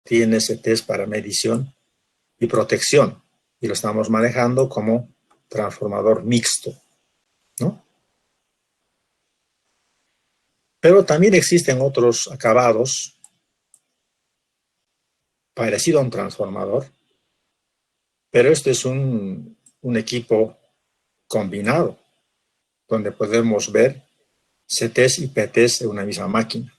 tiene CTs para medición y protección, y lo estamos manejando como transformador mixto, ¿no? Pero también existen otros acabados parecidos a un transformador, pero este es un equipo combinado, donde podemos ver CTs y PTs en una misma máquina.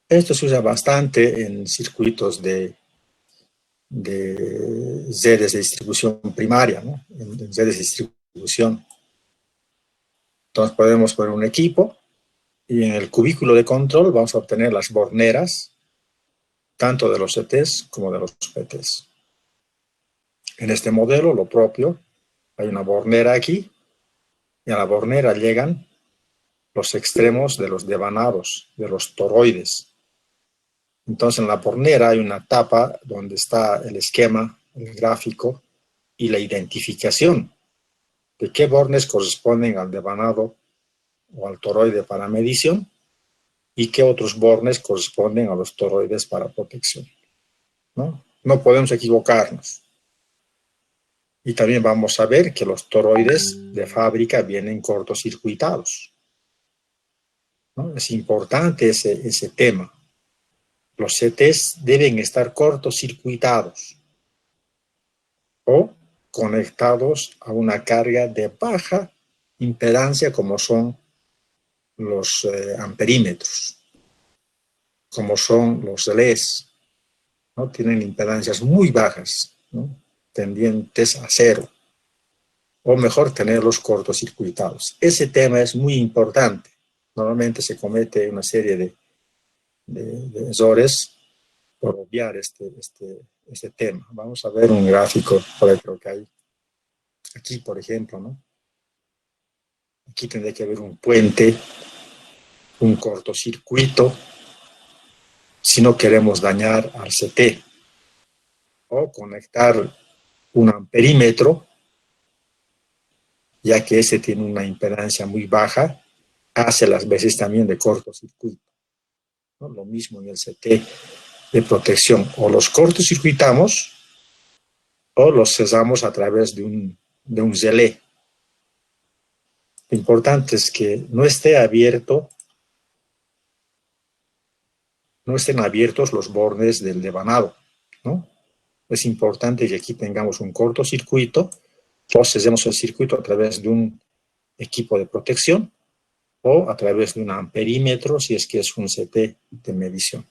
Esto se usa bastante en circuitos de redes de distribución primaria, ¿no? En redes de distribución. Entonces podemos poner un equipo y en el cubículo de control vamos a obtener las borneras, tanto de los CTs como de los PTs. En este modelo, lo propio, hay una bornera aquí, y a la bornera llegan los extremos de los devanados, de los toroides. Entonces en la bornera hay una tapa donde está el esquema, el gráfico y la identificación de qué bornes corresponden al devanado o al toroide para medición y qué otros bornes corresponden a los toroides para protección, ¿no? No podemos equivocarnos. Y también vamos a ver que los toroides de fábrica vienen cortocircuitados, ¿no? Es importante ese tema. Los CTs deben estar cortocircuitados o conectados a una carga de baja impedancia, como son los amperímetros, como son los relés, ¿no? Tienen impedancias muy bajas, ¿no? Tendientes a cero, o mejor tenerlos cortocircuitados. Ese tema es muy importante. Normalmente se comete una serie de errores por obviar este tema. Vamos a ver un gráfico, por ahí creo que hay. Aquí, por ejemplo, ¿no? Aquí tendría que haber un puente, un cortocircuito, si no queremos dañar al CT. O conectar un amperímetro, ya que ese tiene una impedancia muy baja, hace las veces también de cortocircuito, ¿no? Lo mismo en el CT de protección. O los cortocircuitamos o los cesamos a través de un relé. Lo importante es que no estén abiertos los bordes del devanado, ¿no? Es importante que aquí tengamos un cortocircuito o cesemos el circuito a través de un equipo de protección o a través de un amperímetro si es que es un CT de medición.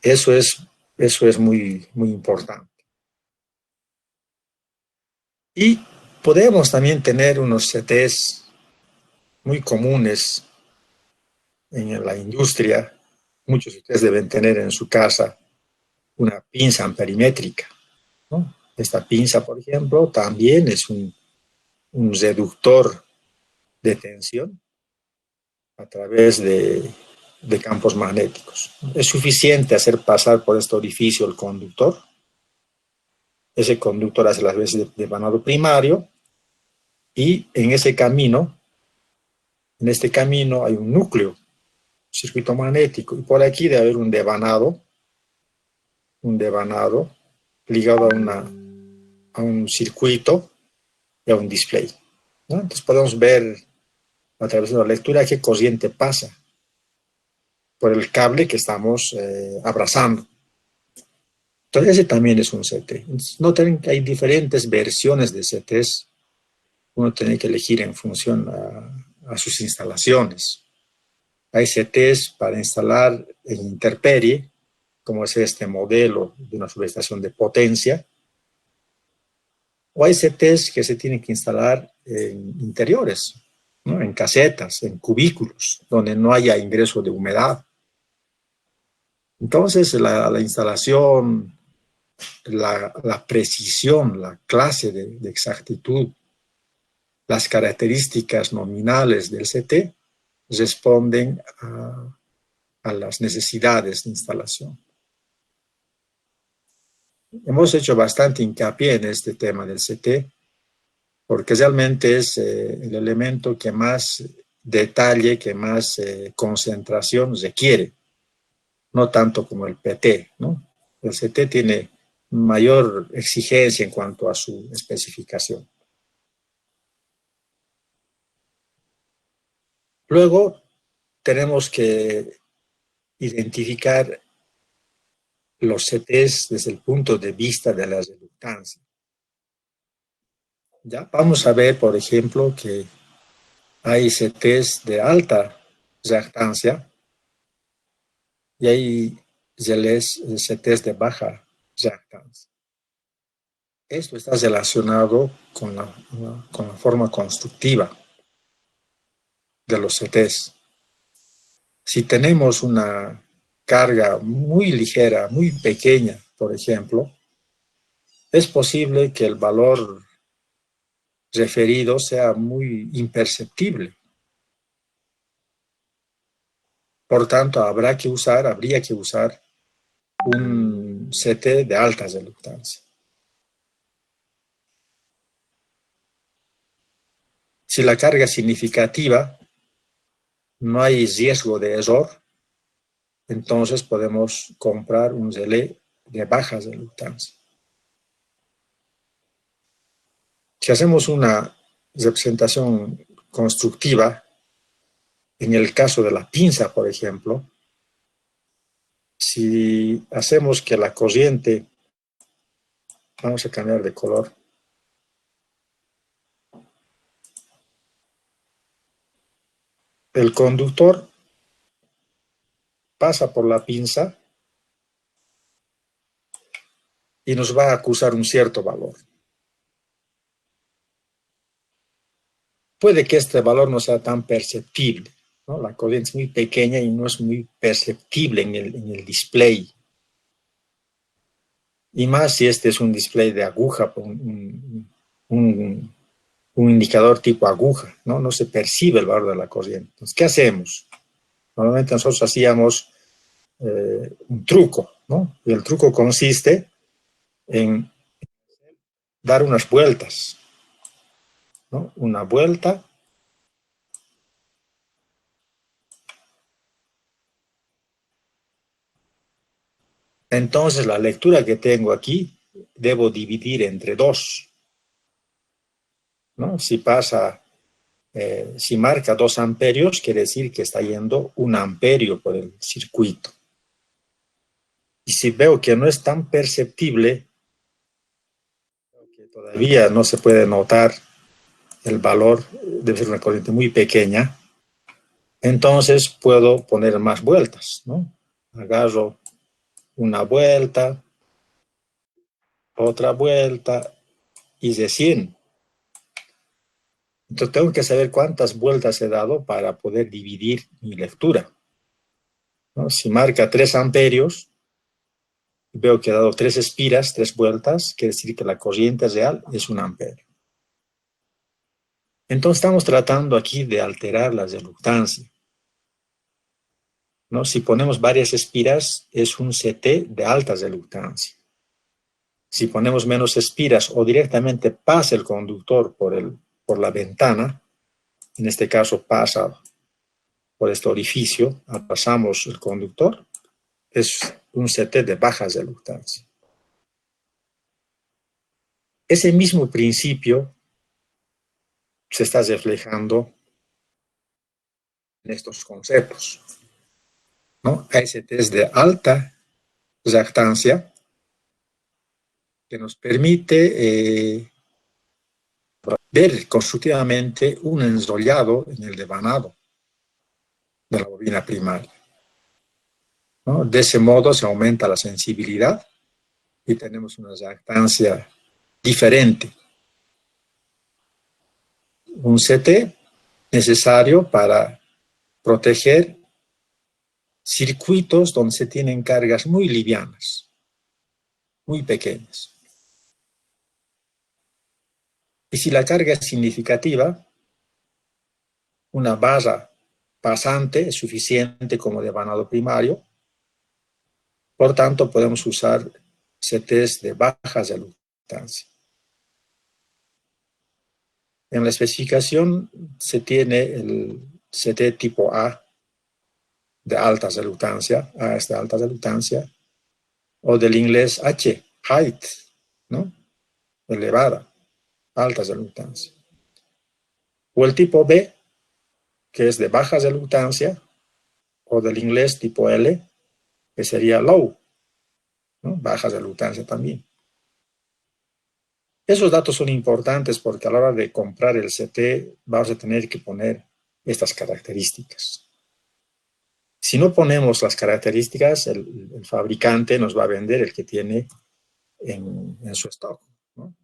Eso es muy, muy importante. Y podemos también tener unos CTs muy comunes en la industria. Muchos de ustedes deben tener en su casa una pinza amperimétrica, ¿no? Esta pinza, por ejemplo, también es un reductor de tensión a través de campos magnéticos. Es suficiente hacer pasar por este orificio el conductor. Ese conductor hace las veces de devanado primario y en este camino hay un núcleo, circuito magnético, y por aquí debe haber un devanado ligado a un circuito y a un display, ¿no? Entonces podemos ver a través de la lectura qué corriente pasa por el cable que estamos abrazando. Entonces ese también es un CT. Entonces, noten que hay diferentes versiones de CTs. Uno tiene que elegir en función a sus instalaciones. Hay CTs para instalar en intemperie, como es este modelo de una subestación de potencia, o hay CTs que se tienen que instalar en interiores, ¿no? En casetas, en cubículos, donde no haya ingreso de humedad. Entonces la instalación, la precisión, la clase de exactitud, las características nominales del CT responden a las necesidades de instalación. Hemos hecho bastante hincapié en este tema del CT, porque realmente es el elemento que más detalle, que más concentración requiere. no tanto como el PT, ¿no? El CT tiene mayor exigencia en cuanto a su especificación. Luego tenemos que identificar los CTs desde el punto de vista de la reluctancia. Ya vamos a ver, por ejemplo, que hay CTs de alta reactancia y hay CTs de baja reactancia. Esto está relacionado con la forma constructiva de los CTs. Si tenemos una carga muy ligera, muy pequeña, por ejemplo, es posible que el valor referido sea muy imperceptible. Por tanto, habría que usar un CT de alta reluctancia. Si la carga es significativa, no hay riesgo de error, entonces podemos comprar un relé de baja reluctancia. Si hacemos una representación constructiva, en el caso de la pinza, por ejemplo, si hacemos que la corriente, vamos a cambiar de color, el conductor pasa por la pinza y nos va a acusar un cierto valor. Puede que este valor no sea tan perceptible, ¿no? La corriente es muy pequeña y no es muy perceptible en el display. Y más si este es un display de aguja, un indicador tipo aguja, ¿no? No se percibe el valor de la corriente. Entonces, ¿qué hacemos? Normalmente nosotros hacíamos un truco, ¿no? Y el truco consiste en dar unas vueltas, ¿no? Una vuelta. Entonces, la lectura que tengo aquí, debo dividir entre 2, ¿no? Si marca 2 amperios, quiere decir que está yendo 1 amperio por el circuito. Y si veo que no es tan perceptible, que todavía no se puede notar el valor, debe ser una corriente muy pequeña, entonces puedo poner más vueltas, ¿no? Agarro una vuelta, otra vuelta y recién. Entonces tengo que saber cuántas vueltas he dado para poder dividir mi lectura, ¿no? Si marca 3 amperios, veo que he dado 3 espiras, 3 vueltas, quiere decir que la corriente real es 1 amperio. Entonces estamos tratando aquí de alterar la reluctancia, ¿no? Si ponemos varias espiras, es un CT de alta reluctancia. Si ponemos menos espiras o directamente pasa el conductor por la ventana, en este caso pasa por este orificio, pasamos el conductor, es un CT de baja reluctancia. Ese mismo principio se está reflejando en estos conceptos, ¿no? Hay CTs de alta reactancia que nos permite ver constructivamente un enrollado en el devanado de la bobina primaria, ¿no? De ese modo se aumenta la sensibilidad y tenemos una reactancia diferente. Un CT necesario para proteger circuitos donde se tienen cargas muy livianas, muy pequeñas. Y si la carga es significativa, una barra pasante es suficiente como devanado primario. Por tanto, podemos usar CTs de baja reluctancia. En la especificación se tiene el CT tipo A, de alta reluctancia, A es de alta reluctancia, o del inglés H, height, ¿no? Elevada, alta reluctancia. O el tipo B, que es de baja reluctancia, o del inglés tipo L, que sería low, ¿no? Baja reluctancia también. Esos datos son importantes porque a la hora de comprar el CT vamos a tener que poner estas características. Si no ponemos las características, el fabricante nos va a vender el que tiene en su stock, ¿no?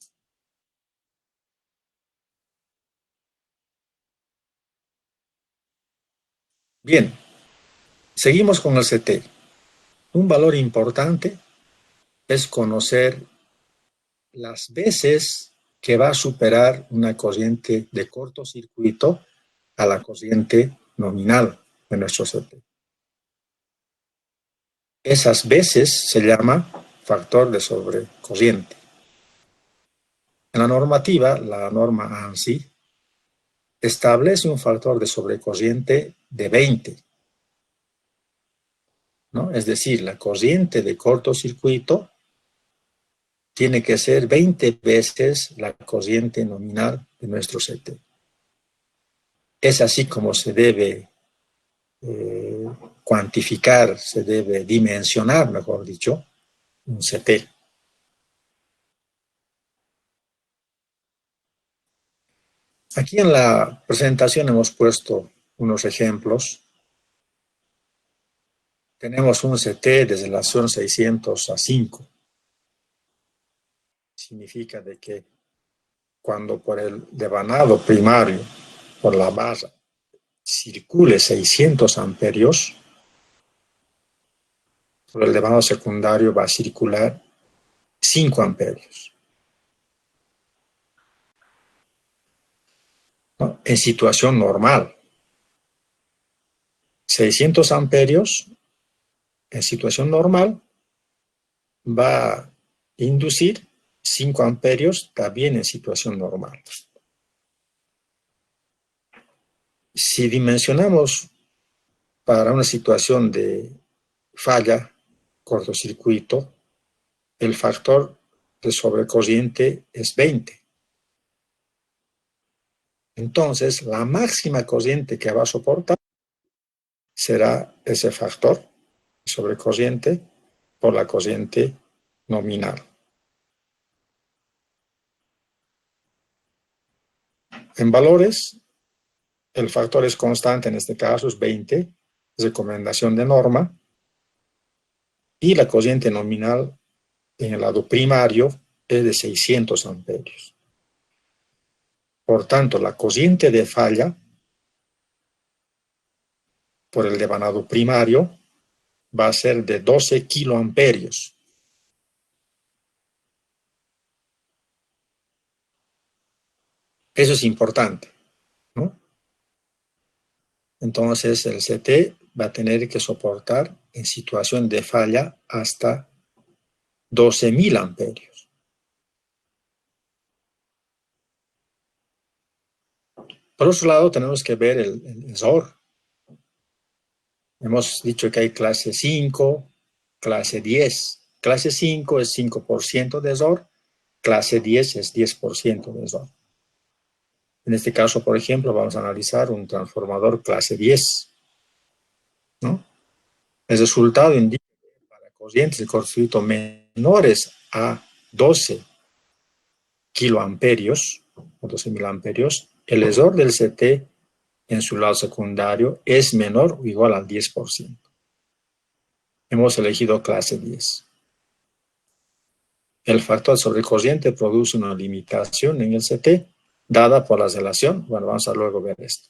Bien, seguimos con el CT. Un valor importante es conocer las veces que va a superar una corriente de cortocircuito a la corriente nominal de nuestro CT. Esas veces se llama factor de sobrecorriente. En la normativa, la norma ANSI establece un factor de sobrecorriente de 20, ¿no? Es decir, la corriente de cortocircuito tiene que ser 20 veces la corriente nominal de nuestro CT. Es así como se debe cuantificar, se debe dimensionar, mejor dicho, un CT. Aquí en la presentación hemos puesto unos ejemplos. Tenemos un CT de relación 600 a 5. Significa de que cuando por el devanado primario, por la barra, circule 600 amperios, por el devanado secundario va a circular 5 amperios, ¿no? En situación normal. 600 amperios en situación normal va a inducir 5 amperios también en situación normal. Si dimensionamos para una situación de falla, cortocircuito, el factor de sobrecorriente es 20. Entonces, la máxima corriente que va a soportar será ese factor de sobrecorriente por la corriente nominal. En valores, el factor es constante, en este caso es 20, recomendación de norma, y la corriente nominal en el lado primario es de 600 amperios. Por tanto, la corriente de falla por el devanado primario va a ser de 12 kiloamperios. Eso es importante, ¿no? Entonces, el CT va a tener que soportar en situación de falla hasta 12.000 amperios. Por otro lado, tenemos que ver el error. Hemos dicho que hay clase 5, clase 10. Clase 5 es 5% de error, clase 10 es 10% de error. En este caso, por ejemplo, vamos a analizar un transformador clase 10, ¿no? El resultado indica que para corrientes de cortocircuito menores a 12 kiloamperios o 12.000 amperios, el error del CT en su lado secundario es menor o igual al 10%. Hemos elegido clase 10. El factor sobrecorriente produce una limitación en el CT dada por la relación. Bueno, vamos a luego ver esto.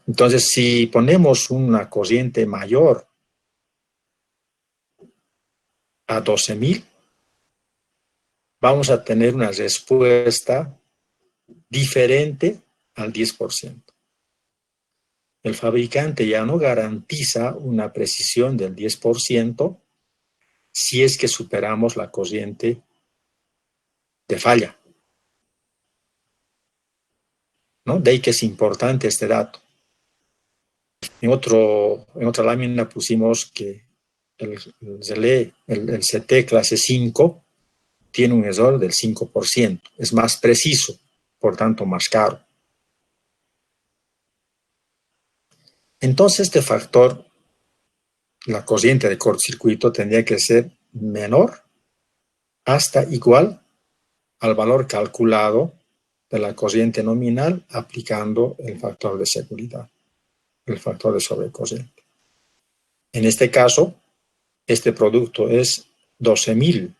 Entonces, si ponemos una corriente mayor a 12.000, vamos a tener una respuesta diferente al 10%. El fabricante ya no garantiza una precisión del 10% si es que superamos la corriente de falla, ¿no? De ahí que es importante este dato. En otra lámina pusimos que el relé, el CT clase 5 tiene un error del 5%. Es más preciso, por tanto más caro. Entonces este factor, la corriente de cortocircuito, tendría que ser menor hasta igual al valor calculado de la corriente nominal aplicando el factor de seguridad, el factor de sobrecorriente. En este caso, este producto es 12.000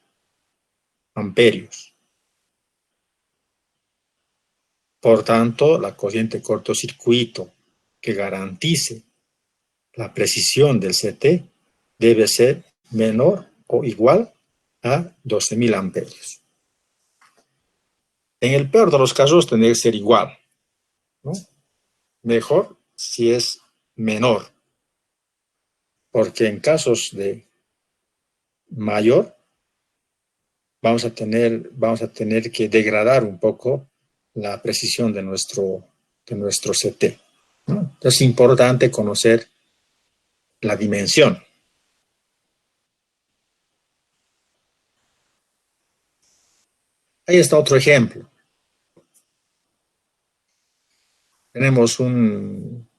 amperios. Por tanto, la corriente cortocircuito que garantice la precisión del CT debe ser menor o igual a 12.000 amperios. En el peor de los casos tendría que ser igual, ¿no? Mejor si es menor, porque en casos de mayor vamos a tener que degradar un poco la precisión de nuestro CT, ¿no? Es importante conocer la dimensión. Ahí está otro ejemplo. Tenemos un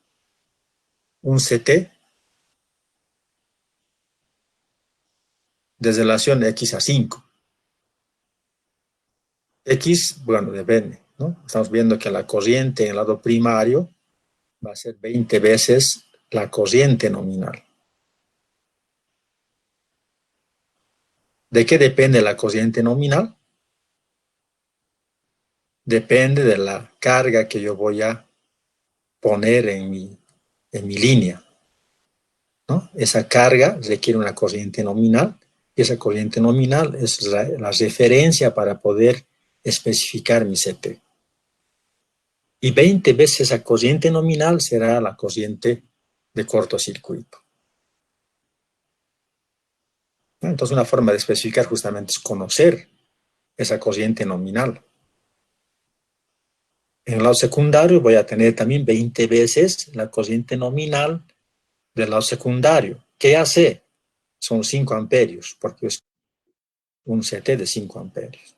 CT de relación x a 5. X, bueno, depende, ¿no? Estamos viendo que la corriente en el lado primario va a ser 20 veces la corriente nominal. ¿De qué depende la corriente nominal? Depende de la carga que yo voy a poner en mi línea, ¿no? Esa carga requiere una corriente nominal y esa corriente nominal es la referencia para poder especificar mi CT. Y 20 veces esa corriente nominal será la corriente de cortocircuito. Entonces, una forma de especificar justamente es conocer esa corriente nominal. En el lado secundario voy a tener también 20 veces la corriente nominal del lado secundario. ¿Qué hace? Son 5 amperios, porque es un CT de 5 amperios.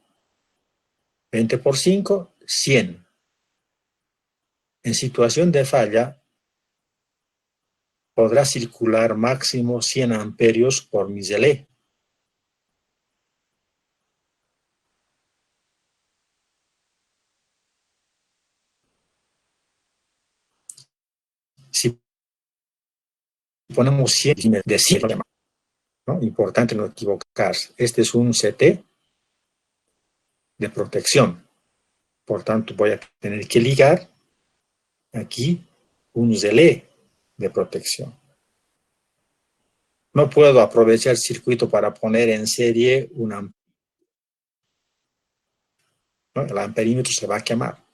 20 por 5, 100. En situación de falla, podrá circular máximo 100 amperios por mi relé. Si ponemos 100 de 100, ¿no? Importante no equivocarse. Este es un CT de protección. Por tanto, voy a tener que ligar aquí un relé de protección. No puedo aprovechar el circuito para poner en serie un amperímetro, ¿no? El amperímetro se va a quemar.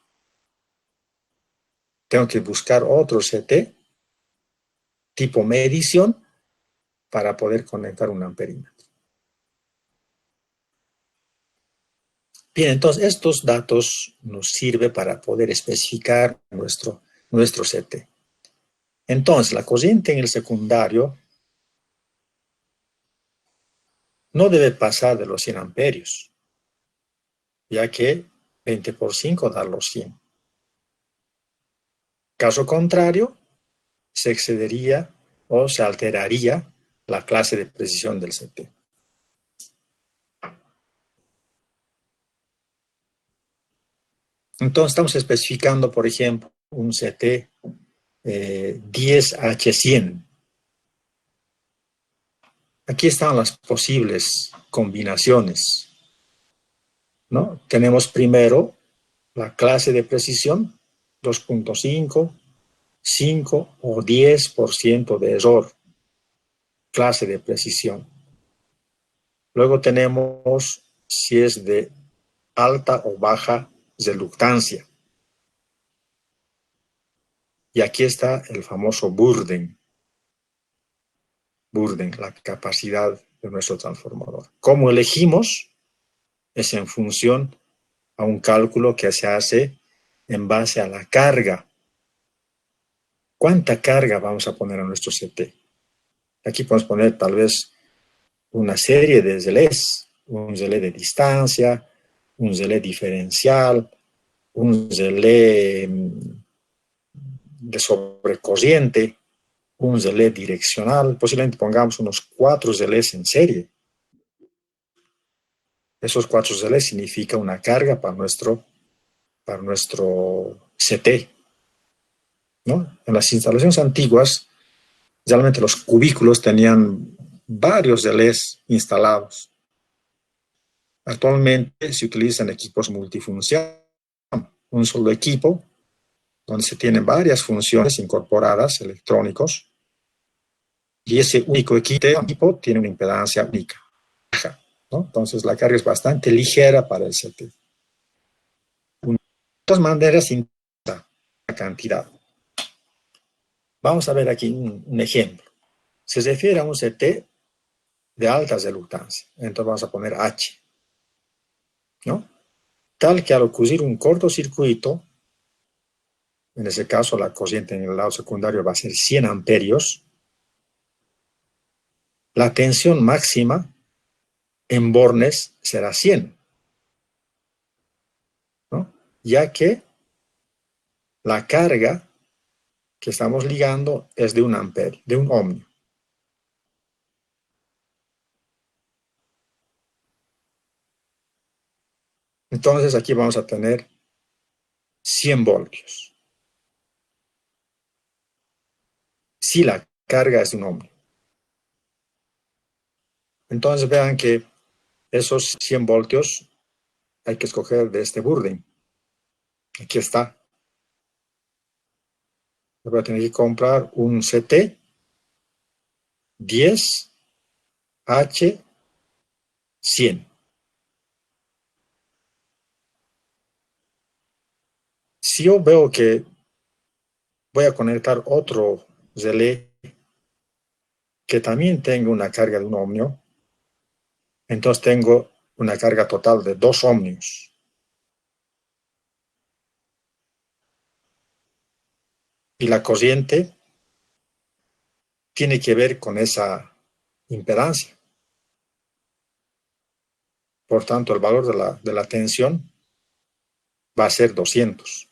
Tengo que buscar otro CT tipo medición para poder conectar un amperímetro. Bien, entonces estos datos nos sirven para poder especificar nuestro CT. Entonces, la corriente en el secundario no debe pasar de los 100 amperios, ya que 20 por 5 da los 100. Caso contrario, se excedería o se alteraría la clase de precisión del CT. Entonces estamos especificando, por ejemplo, un CT 10H100. Aquí están las posibles combinaciones, ¿no? Tenemos primero la clase de precisión, 2.5, 5 o 10% de error, clase de precisión. Luego tenemos si es de alta o baja reluctancia. Y aquí está el famoso Burden, la capacidad de nuestro transformador. ¿Cómo elegimos? Es en función a un cálculo que se hace en base a la carga ¿Cuánta carga vamos a poner a nuestro CT? Aquí podemos poner tal vez una serie de relés, un relé de distancia, un relé diferencial, un relé de sobrecorriente, un relé direccional, posiblemente pongamos unos 4 relés en serie. Esos 4 relés significa una carga para nuestro CT, ¿no? En las instalaciones antiguas, realmente los cubículos tenían varios relés instalados. Actualmente se utilizan equipos multifunción, un solo equipo donde se tienen varias funciones incorporadas, electrónicos, y ese único equipo tiene una impedancia única, ¿no? Entonces la carga es bastante ligera para el CT. De todas maneras, importa la cantidad. Vamos a ver aquí un ejemplo. Se refiere a un CT de alta reluctancia, entonces vamos a poner H, ¿no? Tal que al ocurrir un cortocircuito, en ese caso la corriente en el lado secundario va a ser 100 amperios, la tensión máxima en bornes será 100, ¿no? Ya que la carga que estamos ligando es de 1 amperio, de 1 ohmio. Entonces aquí vamos a tener 100 voltios. Si la carga es de 1 ohmio. Entonces vean que esos 100 voltios hay que escoger de este Burden. Aquí está. Voy a tener que comprar un CT 10H 100. Si yo veo que voy a conectar otro relé que también tenga una carga de 1 ohmio, entonces tengo una carga total de 2 ohmios. Y la corriente tiene que ver con esa impedancia. Por tanto, el valor de la tensión va a ser 200.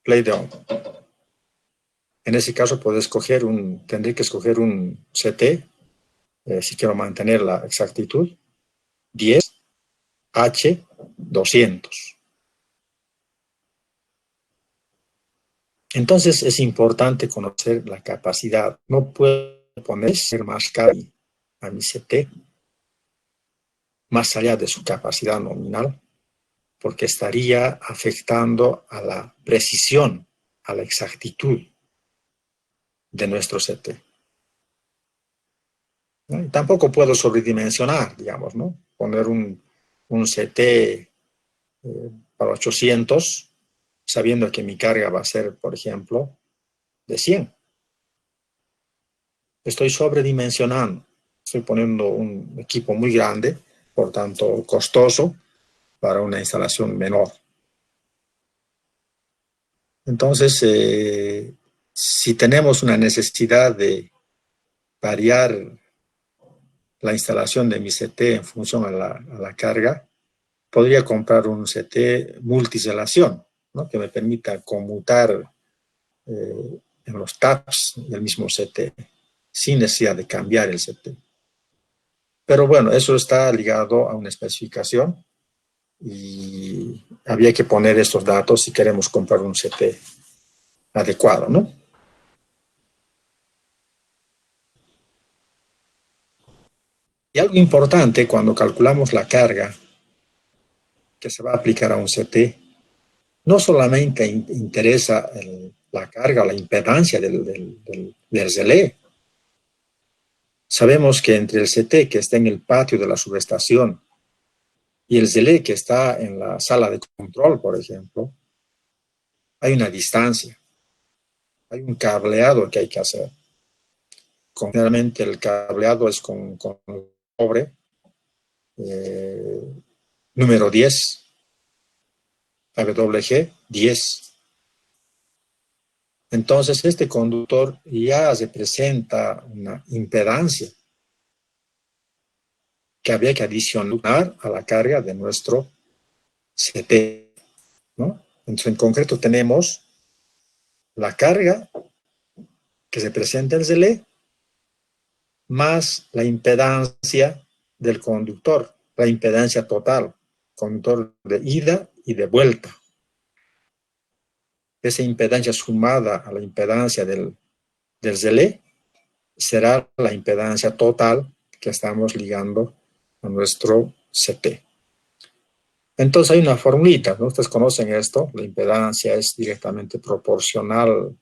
Play down. En ese caso, tendré que escoger un CT, si quiero mantener la exactitud, 10H 200. Entonces es importante conocer la capacidad. No puedo ser más caro a mi CT más allá de su capacidad nominal, porque estaría afectando a la precisión, a la exactitud de nuestro CT. ¿No? Y tampoco puedo sobredimensionar, digamos, ¿no? Poner un CT para 800, sabiendo que mi carga va a ser, por ejemplo, de 100. Estoy sobredimensionando. Estoy poniendo un equipo muy grande, por tanto costoso, para una instalación menor. Entonces, si tenemos una necesidad de variar la instalación de mi CT en función a la carga, podría comprar un CT multirrelación, ¿no? Que me permita conmutar en los taps del mismo CT, sin necesidad de cambiar el CT. Pero bueno, eso está ligado a una especificación y había que poner estos datos si queremos comprar un CT adecuado, ¿no? Y algo importante cuando calculamos la carga que se va a aplicar a un CT, no solamente interesa la carga, la impedancia del relé. Sabemos que entre el CT que está en el patio de la subestación y el relé que está en la sala de control, por ejemplo, hay una distancia, hay un cableado que hay que hacer. Generalmente el cableado es con cobre número 10. AWG 10. Entonces, este conductor ya representa una impedancia que había que adicionar a la carga de nuestro CT, ¿no? Entonces, en concreto tenemos la carga que se presenta en el relé más la impedancia del conductor, la impedancia total, conductor de ida y de vuelta. Esa impedancia sumada a la impedancia del relé será la impedancia total que estamos ligando a nuestro CT. Entonces hay una formulita, ¿no? Ustedes conocen esto, la impedancia es directamente proporcional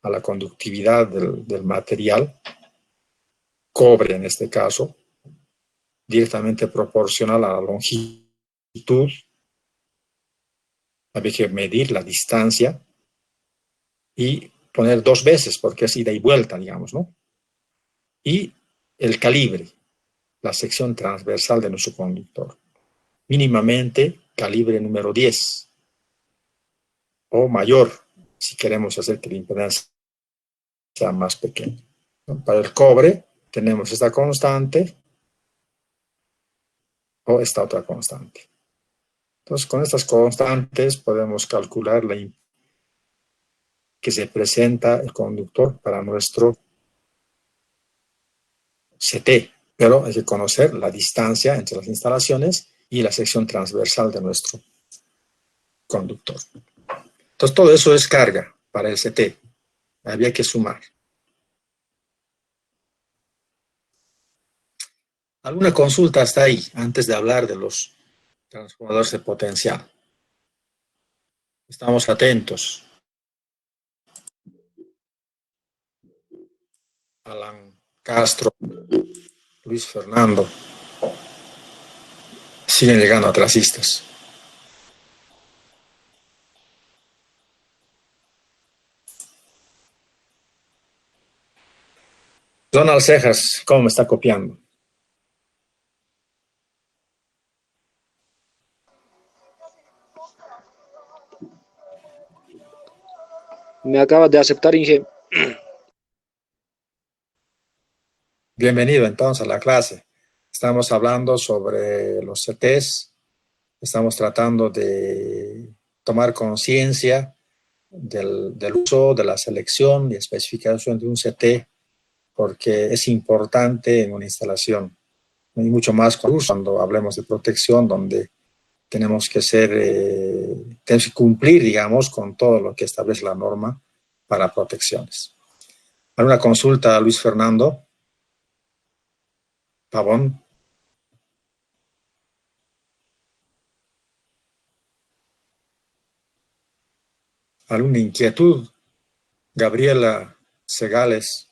a la conductividad del material, cobre en este caso, directamente proporcional a la longitud, había que medir la distancia y poner 2 veces, porque es ida y vuelta, digamos, ¿no? Y el calibre, la sección transversal de nuestro conductor. Mínimamente calibre número 10 o mayor, si queremos hacer que la impedancia sea más pequeña. Para el cobre tenemos esta constante o esta otra constante. Entonces, con estas constantes podemos calcular que se presenta el conductor para nuestro CT, pero hay que conocer la distancia entre las instalaciones y la sección transversal de nuestro conductor. Entonces, todo eso es carga para el CT. Había que sumar. ¿Alguna consulta hasta ahí, antes de hablar de los transformadores de potencial? Estamos atentos. Alan Castro, Luis Fernando. Siguen llegando atrasistas. Donald Cejas, ¿cómo me está copiando? Me acabas de aceptar, Inge. Bienvenido entonces a la clase. Estamos hablando sobre los CTs. Estamos tratando de tomar conciencia del uso, de la selección y especificación de un CT, porque es importante en una instalación. Y mucho más cuando hablemos de protección, donde tenemos que tenemos que cumplir, digamos, con todo lo que establece la norma para protecciones. ¿Alguna consulta, Luis Fernando? Pavón. ¿Alguna inquietud? Gabriela Segales.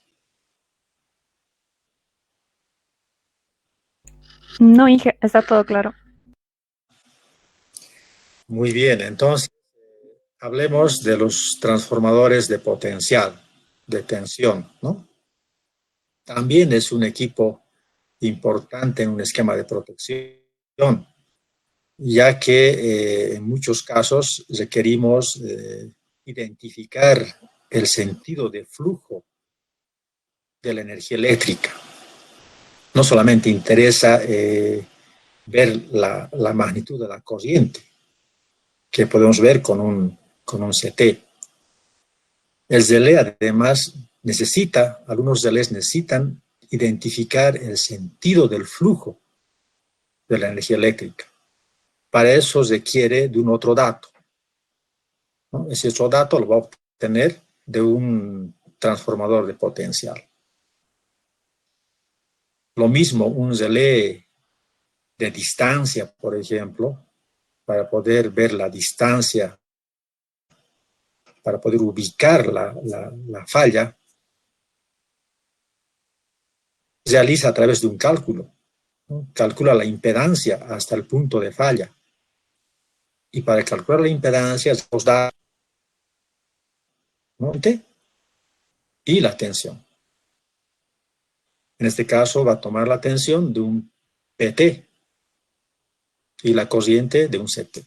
No, Inge, está todo claro. Muy bien, entonces hablemos de los transformadores de potencial, de tensión, ¿no? También es un equipo importante en un esquema de protección, ya que en muchos casos requerimos identificar el sentido de flujo de la energía eléctrica. No solamente interesa ver la magnitud de la corriente, que podemos ver con un CT. El relé además algunos relés necesitan identificar el sentido del flujo de la energía eléctrica. Para eso requiere de un otro dato, ¿no? Ese otro dato lo va a obtener de un transformador de potencial. Lo mismo un relé de distancia, por ejemplo, para poder ver la distancia, para poder ubicar la falla, se realiza a través de un cálculo, ¿no? Calcula la impedancia hasta el punto de falla. Y para calcular la impedancia nos da, ¿no?, y la tensión. En este caso va a tomar la tensión de un PT y la corriente de un CT.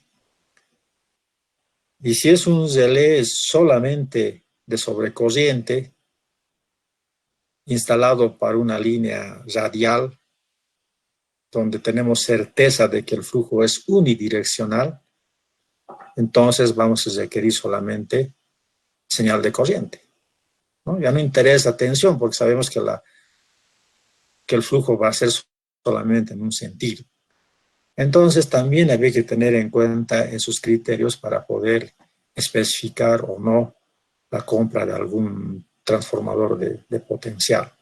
Y si es un relé solamente de sobrecorriente, instalado para una línea radial, donde tenemos certeza de que el flujo es unidireccional, entonces vamos a requerir solamente señal de corriente, ¿no? Ya no interesa tensión, porque sabemos que el flujo va a ser solamente en un sentido. Entonces también había que tener en cuenta esos criterios para poder especificar o no la compra de algún transformador de potencial.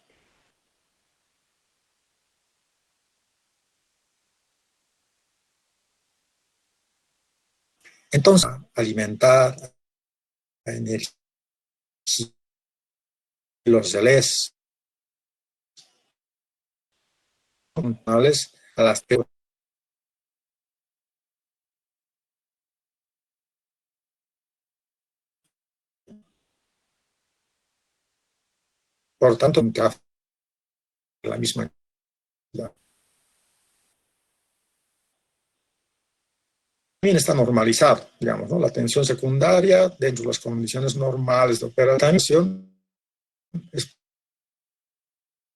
Entonces, alimentar la energía, los relés funcionales a las que, por tanto, la misma. También está normalizado, digamos, ¿no? La tensión secundaria dentro de las condiciones normales de operación es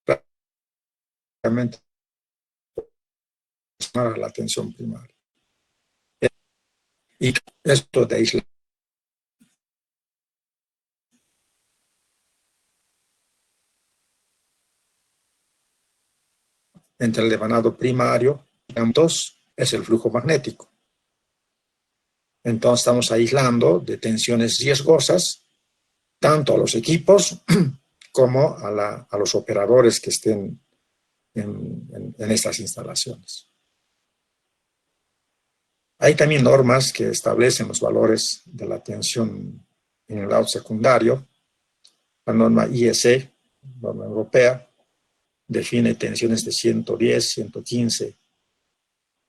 prácticamente la tensión primaria. Y esto de aislar entre el devanado primario, entonces, es el flujo magnético. Entonces estamos aislando de tensiones riesgosas tanto a los equipos como a los operadores que estén en estas instalaciones. Hay también normas que establecen los valores de la tensión en el lado secundario. La norma IEC, norma europea, define tensiones de 110, 115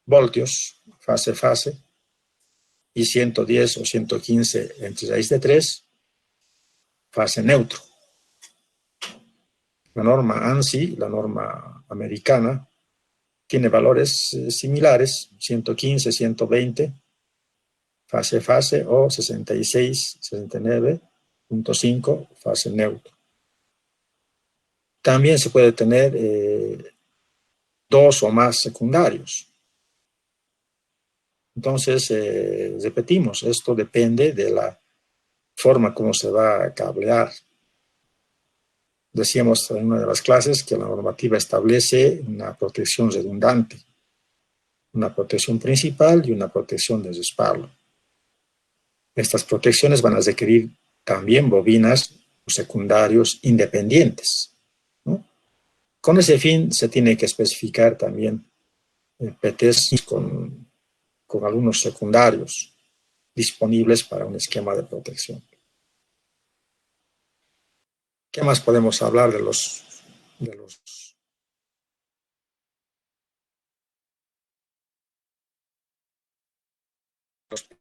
voltios, fase-fase, y 110 o 115 entre raíz de 3, fase neutro. La norma ANSI, la norma americana, tiene valores similares, 115, 120, fase-fase, o 66, 69.5, fase neutro. También se puede tener dos o más secundarios. Entonces, repetimos, esto depende de la forma como se va a cablear. Decíamos en una de las clases que la normativa establece una protección redundante, una protección principal y una protección de respaldo. Estas protecciones van a requerir también bobinas o secundarios independientes, ¿no? Con ese fin se tiene que especificar también PTs con algunos secundarios disponibles para un esquema de protección. ¿Qué más podemos hablar de los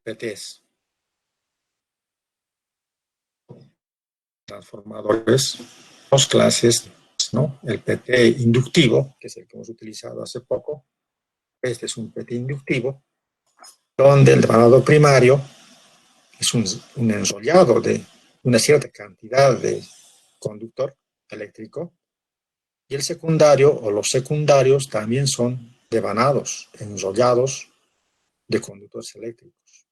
PTs? Transformadores, dos clases, ¿no? El PT inductivo, que es el que hemos utilizado hace poco. Este es un PT inductivo, donde el devanado primario es un enrollado de una cierta cantidad de conductor eléctrico, y el secundario o los secundarios también son devanados, enrollados de conductores eléctricos.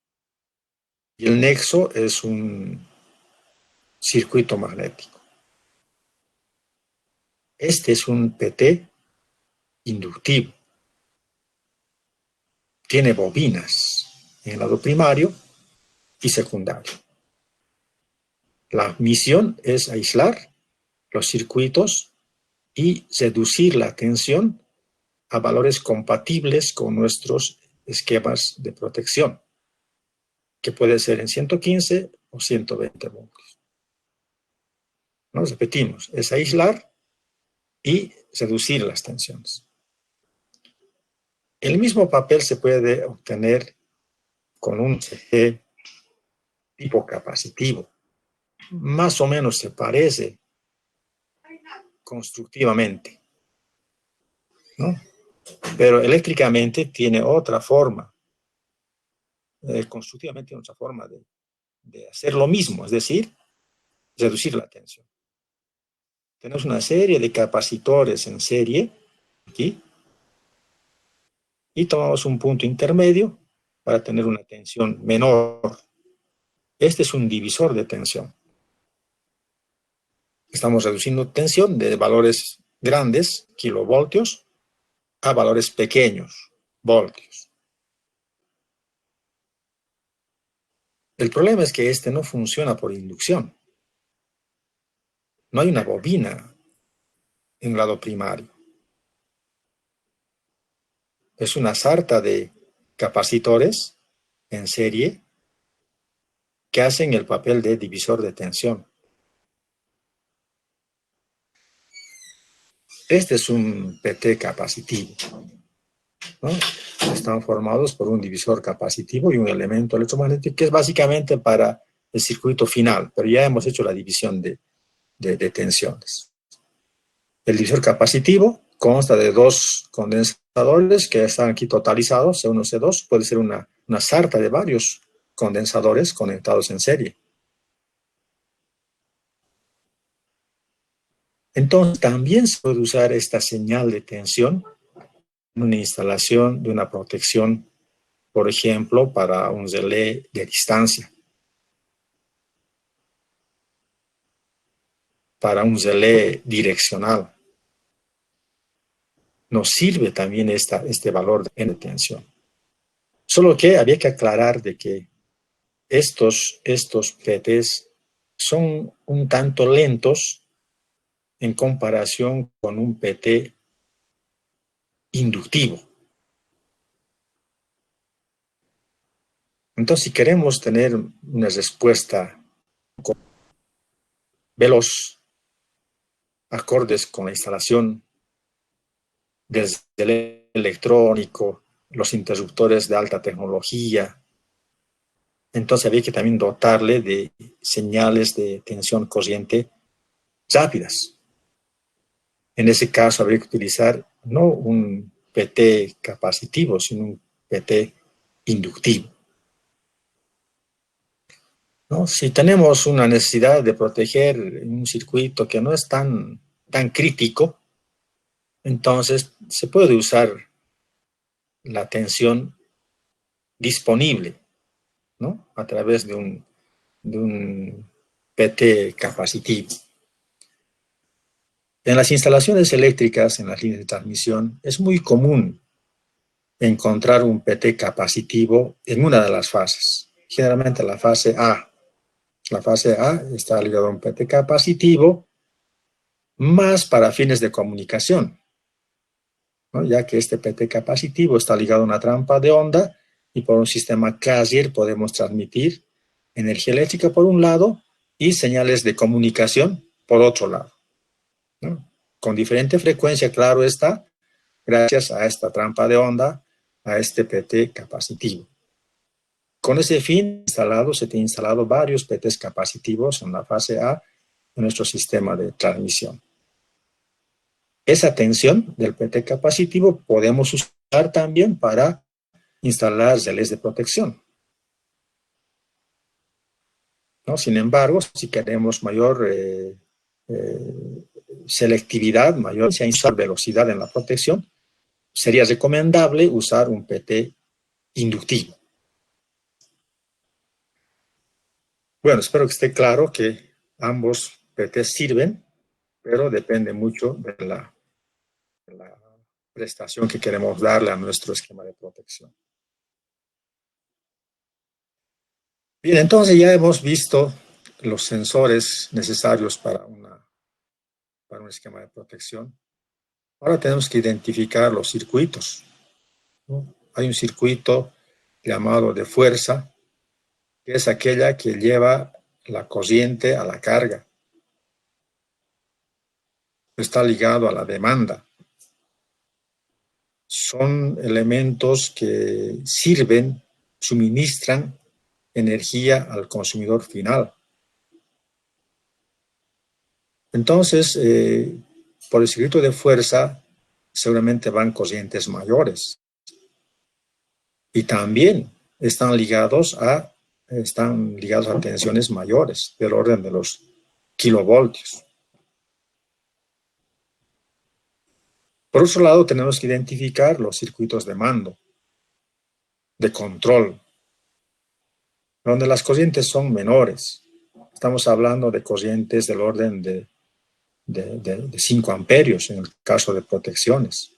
Y el nexo es un circuito magnético. Este es un PT inductivo. Tiene bobinas en el lado primario y secundario. La misión es aislar los circuitos y reducir la tensión a valores compatibles con nuestros esquemas de protección, que puede ser en 115 o 120 voltios. Nos repetimos, es aislar y reducir las tensiones. El mismo papel se puede obtener con un CG tipo capacitivo. Más o menos se parece constructivamente, ¿no? Pero eléctricamente tiene otra forma, constructivamente tiene otra forma de hacer lo mismo, es decir, reducir la tensión. Tenemos una serie de capacitores en serie, aquí, y tomamos un punto intermedio para tener una tensión menor. Este es un divisor de tensión. Estamos reduciendo tensión de valores grandes, kilovoltios, a valores pequeños, voltios. El problema es que este no funciona por inducción. No hay una bobina en el lado primario. Es una sarta de capacitores en serie que hacen el papel de divisor de tensión. Este es un PT capacitivo, ¿no? Están formados por un divisor capacitivo y un elemento electromagnético que es básicamente para el circuito final, pero ya hemos hecho la división de tensiones. El divisor capacitivo consta de dos condensadores que están aquí totalizados, C1, C2, puede ser una sarta de varios condensadores conectados en serie. Entonces, también se puede usar esta señal de tensión en una instalación de una protección, por ejemplo, para un relé de distancia, para un relé direccional. Nos sirve también este valor de tensión. Solo que había que aclarar de que estos PTs son un tanto lentos en comparación con un PT inductivo. Entonces, si queremos tener una respuesta veloz, acordes con la instalación del relé electrónico, los interruptores de alta tecnología, entonces había que también dotarle de señales de tensión corriente rápidas. En ese caso habría que utilizar no un PT capacitivo, sino un PT inductivo, ¿no? Si tenemos una necesidad de proteger un circuito que no es tan crítico, entonces se puede usar la tensión disponible, ¿no? A través de un PT capacitivo. En las instalaciones eléctricas, en las líneas de transmisión, es muy común encontrar un PT capacitivo en una de las fases, generalmente la fase A. La fase A está ligada a un PT capacitivo, más para fines de comunicación, ¿no? Ya que este PT capacitivo está ligado a una trampa de onda y por un sistema carrier podemos transmitir energía eléctrica por un lado y señales de comunicación por otro lado, ¿no? Con diferente frecuencia, claro está, gracias a esta trampa de onda, a este PT capacitivo. Con ese fin se tienen instalado varios PTs capacitivos en la fase A de nuestro sistema de transmisión. Esa tensión del PT capacitivo podemos usar también para instalar relés de protección, ¿no? Sin embargo, si queremos mayor selectividad, mayor velocidad en la protección, sería recomendable usar un PT inductivo. Bueno, espero que esté claro que ambos PTs sirven, pero depende mucho de la prestación que queremos darle a nuestro esquema de protección. Bien, entonces ya hemos visto los sensores necesarios para un esquema de protección. Ahora tenemos que identificar los circuitos, ¿no? Hay un circuito llamado de fuerza, que es aquella que lleva la corriente a la carga. Está ligado a la demanda. Son elementos que sirven, suministran energía al consumidor final. Entonces, por el circuito de fuerza, seguramente van corrientes mayores. Y también están ligados a están ligados a tensiones mayores, del orden de los kilovoltios. Por otro lado, tenemos que identificar los circuitos de mando, de control, donde las corrientes son menores. Estamos hablando de corrientes del orden de 5 amperios en el caso de protecciones,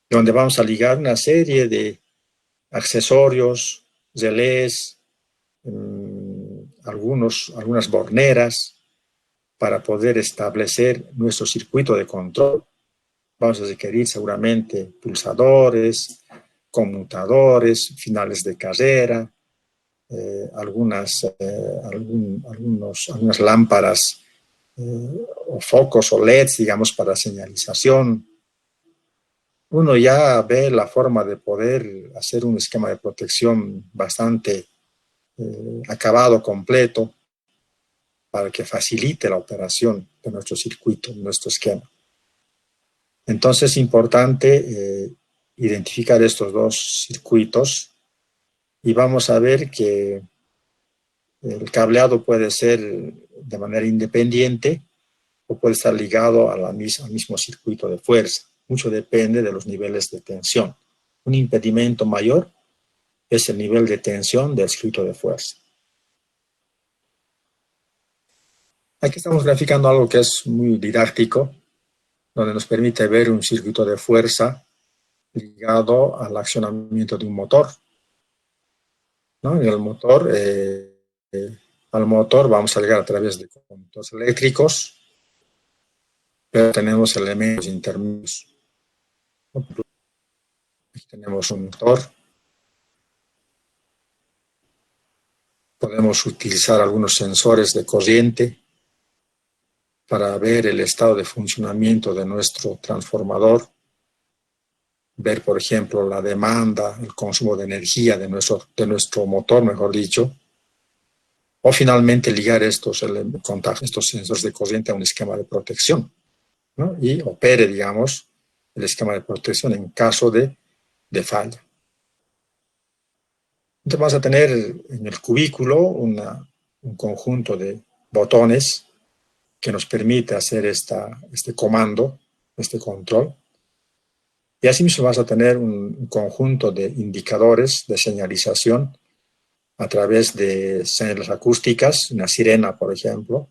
donde vamos a ligar una serie de accesorios, relés, algunas borneras, para poder establecer nuestro circuito de control. Vamos a requerir seguramente pulsadores, conmutadores, finales de carrera, algunas lámparas o focos o LEDs, digamos, para señalización. Uno ya ve la forma de poder hacer un esquema de protección bastante acabado, completo, para que facilite la operación de nuestro circuito, de nuestro esquema. Entonces es importante identificar estos dos circuitos y vamos a ver que el cableado puede ser de manera independiente o puede estar ligado al mismo circuito de fuerza. Mucho depende de los niveles de tensión. Un impedimento mayor es el nivel de tensión del circuito de fuerza. Aquí estamos graficando algo que es muy didáctico, donde nos permite ver un circuito de fuerza ligado al accionamiento de un motor, ¿no? En el motor, al motor vamos a ligar a través de conductores eléctricos, pero tenemos elementos intermedios. Aquí tenemos un motor. Podemos utilizar algunos sensores de corriente para ver el estado de funcionamiento de nuestro transformador, ver, por ejemplo, la demanda, el consumo de energía de nuestro motor, mejor dicho, o finalmente ligar estos sensores de corriente a un esquema de protección, ¿no? Y opere, digamos, el esquema de protección en caso de falla. Entonces vas a tener en el cubículo un conjunto de botones que nos permite hacer este comando, este control. Y asimismo vas a tener un conjunto de indicadores de señalización a través de señales acústicas, una sirena, por ejemplo,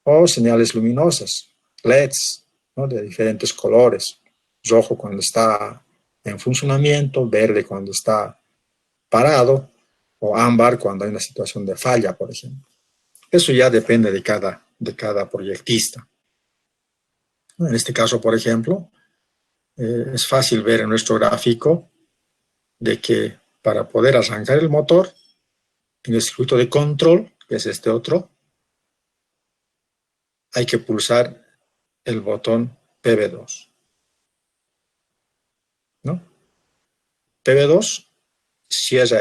o señales luminosas, LEDs, ¿no? De diferentes colores. Rojo cuando está en funcionamiento, verde cuando está parado, o ámbar cuando hay una situación de falla, por ejemplo. Eso ya depende de cada proyectista. En este caso, por ejemplo, es fácil ver en nuestro gráfico de que para poder arrancar el motor, en el circuito de control, que es este otro, hay que pulsar el botón PB2, ¿no? PB2 cierra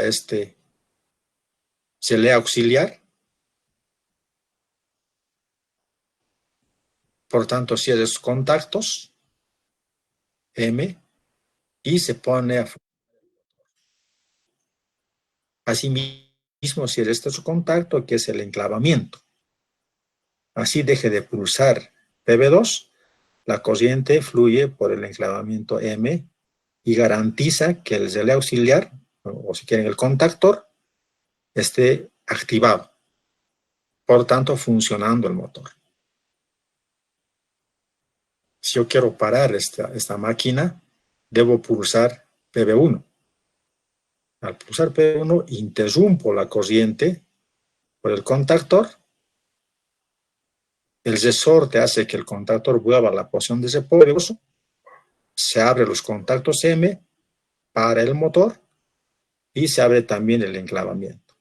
relé auxiliar, por tanto cierra sus contactos, M, y se pone a funcionar. Asimismo cierra su contacto, que es el enclavamiento. Así deje de pulsar PB2, la corriente fluye por el enclavamiento M y garantiza que el relé auxiliar, o si quieren el contactor, esté activado, por tanto funcionando el motor. Si yo quiero parar esta máquina, debo pulsar PB1. Al pulsar PB1, interrumpo la corriente por el contactor. El resorte hace que el contactor vuelva a la posición de reposo. Se abren los contactos M para el motor y se abre también el enclavamiento,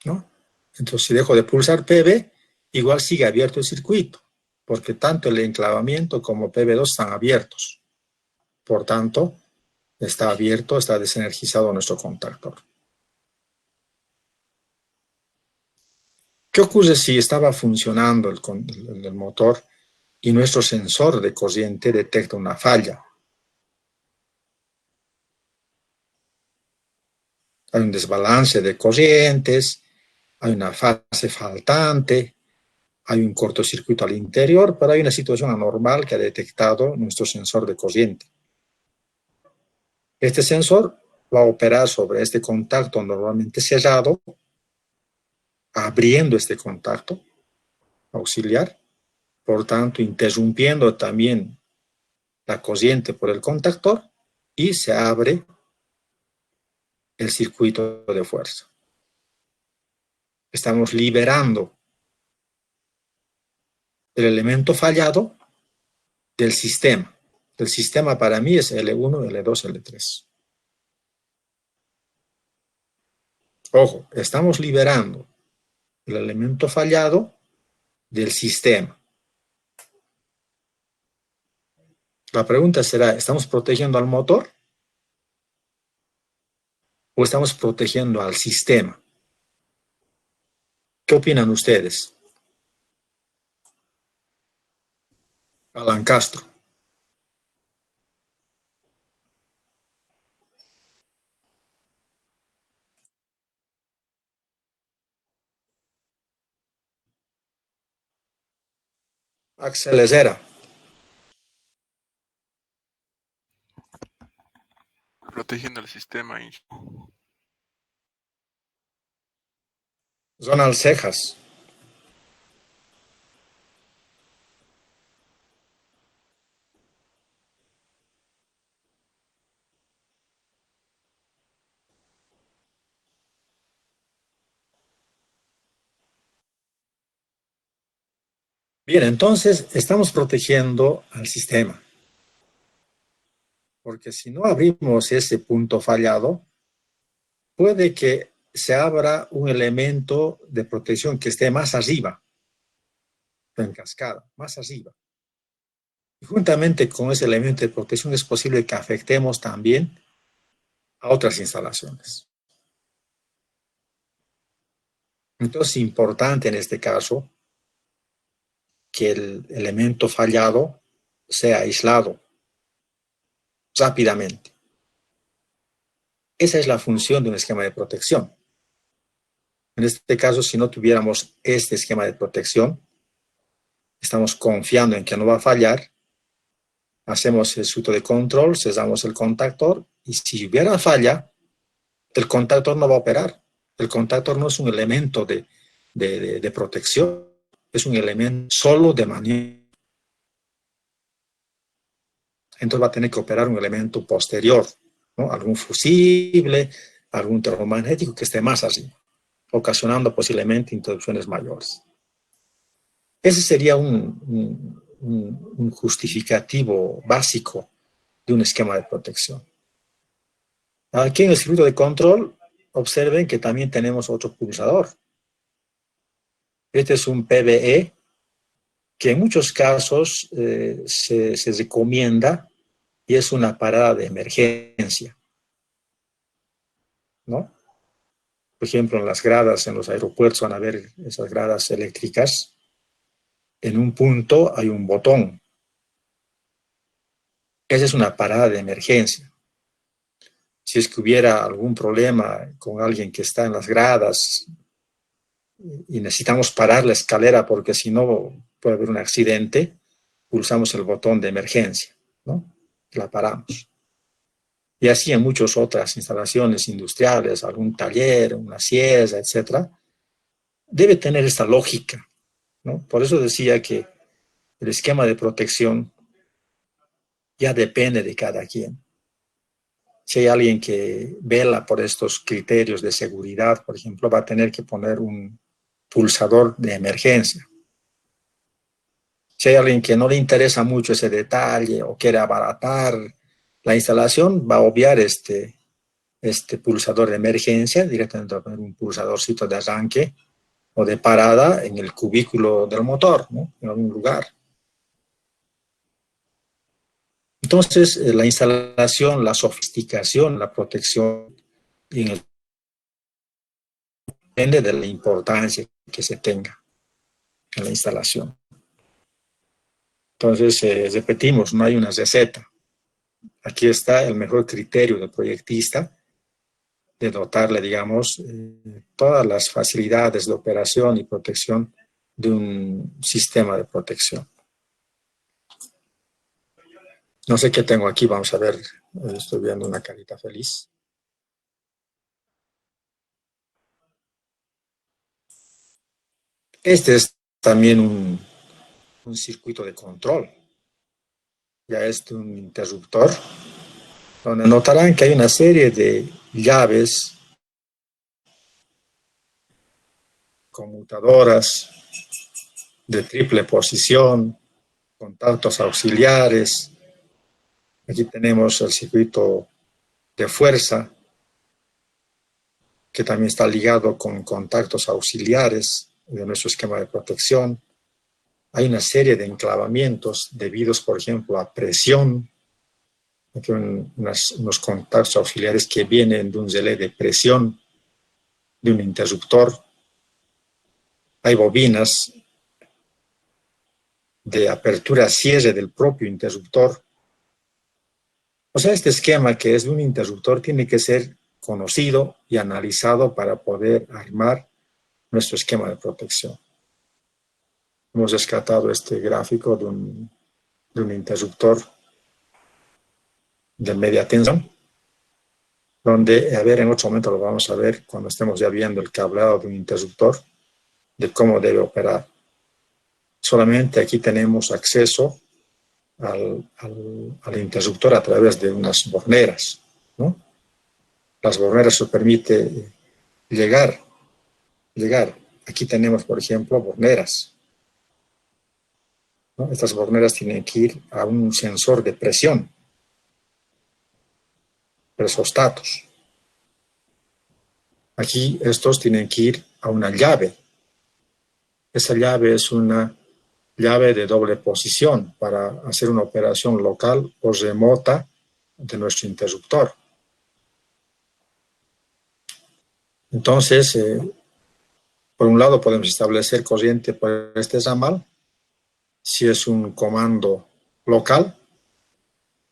¿no? Entonces, si dejo de pulsar PB, igual sigue abierto el circuito, porque tanto el enclavamiento como PB2 están abiertos. Por tanto, está abierto, está desenergizado nuestro contactor. ¿Qué ocurre si estaba funcionando el motor y nuestro sensor de corriente detecta una falla? Hay un desbalance de corrientes, hay una fase faltante, hay un cortocircuito al interior, pero hay una situación anormal que ha detectado nuestro sensor de corriente. Este sensor va a operar sobre este contacto normalmente cerrado, abriendo este contacto auxiliar, por tanto interrumpiendo también la corriente por el contactor y se abre el circuito de fuerza. Estamos liberando el elemento fallado del sistema. El sistema para mí es L1, L2, L3. Ojo, estamos liberando el elemento fallado del sistema. La pregunta será, ¿estamos protegiendo al motor o estamos protegiendo al sistema? ¿Qué opinan ustedes? Alan Castro. Axel Ezera. Protegiendo el sistema. Ronald Cejas. Bien, entonces estamos protegiendo al sistema. Porque si no abrimos ese punto fallado, puede que se abra un elemento de protección que esté más arriba, en cascada, más arriba. Y juntamente con ese elemento de protección es posible que afectemos también a otras instalaciones. Entonces es importante en este caso que el elemento fallado sea aislado rápidamente. Esa es la función de un esquema de protección. En este caso, si no tuviéramos este esquema de protección, estamos confiando en que no va a fallar, hacemos el circuito de control, cerramos el contactor, y si hubiera falla, el contactor no va a operar. El contactor no es un elemento de protección, es un elemento solo de maniobra. Entonces va a tener que operar un elemento posterior, ¿no? Algún fusible, algún termomagnético que esté más arriba, ocasionando posiblemente interrupciones mayores. Ese sería un justificativo básico de un esquema de protección. Aquí en el circuito de control, observen que también tenemos otro pulsador. Este es un PVE que en muchos casos se recomienda y es una parada de emergencia, ¿no? Por ejemplo, en las gradas, en los aeropuertos van a ver esas gradas eléctricas. En un punto hay un botón. Esa es una parada de emergencia. Si es que hubiera algún problema con alguien que está en las gradas y necesitamos parar la escalera porque si no puede haber un accidente, pulsamos el botón de emergencia, ¿no? La paramos. Y así en muchas otras instalaciones industriales, algún taller, una sierra, etcétera, debe tener esta lógica, ¿no? Por eso decía que el esquema de protección ya depende de cada quien. Si hay alguien que vela por estos criterios de seguridad, por ejemplo, va a tener que poner un pulsador de emergencia. Si hay alguien que no le interesa mucho ese detalle o quiere abaratar la instalación, va a obviar este pulsador de emergencia, directamente va a poner un pulsadorcito de arranque o de parada en el cubículo del motor, ¿no? En algún lugar. Entonces, la instalación, la sofisticación, la protección, depende de la importancia que se tenga en la instalación. Entonces, repetimos, no hay una receta. Aquí está el mejor criterio del proyectista de dotarle, digamos, todas las facilidades de operación y protección de un sistema de protección. No sé qué tengo aquí, vamos a ver, estoy viendo una carita feliz. Este es también un circuito de control. Ya es un interruptor, donde notarán que hay una serie de llaves, conmutadoras de triple posición, contactos auxiliares. Aquí tenemos el circuito de fuerza, que también está ligado con contactos auxiliares de nuestro esquema de protección. Hay una serie de enclavamientos debidos, por ejemplo, a presión. Aquí unos contactos auxiliares que vienen de un relé de presión, de un interruptor. Hay bobinas de apertura-cierre del propio interruptor. O sea, este esquema que es de un interruptor tiene que ser conocido y analizado para poder armar nuestro esquema de protección. Hemos rescatado este gráfico de un interruptor de media tensión, donde, a ver, en otro momento lo vamos a ver cuando estemos ya viendo el cableado de un interruptor, de cómo debe operar. Solamente aquí tenemos acceso al interruptor a través de unas borneras, ¿no? Las borneras nos permite llegar. Aquí tenemos, por ejemplo, borneras, ¿no? Estas borneras tienen que ir a un sensor de presión, presostatos. Aquí estos tienen que ir a una llave. Esa llave es una llave de doble posición para hacer una operación local o remota de nuestro interruptor. Entonces, por un lado podemos establecer corriente por este ramal, si es un comando local.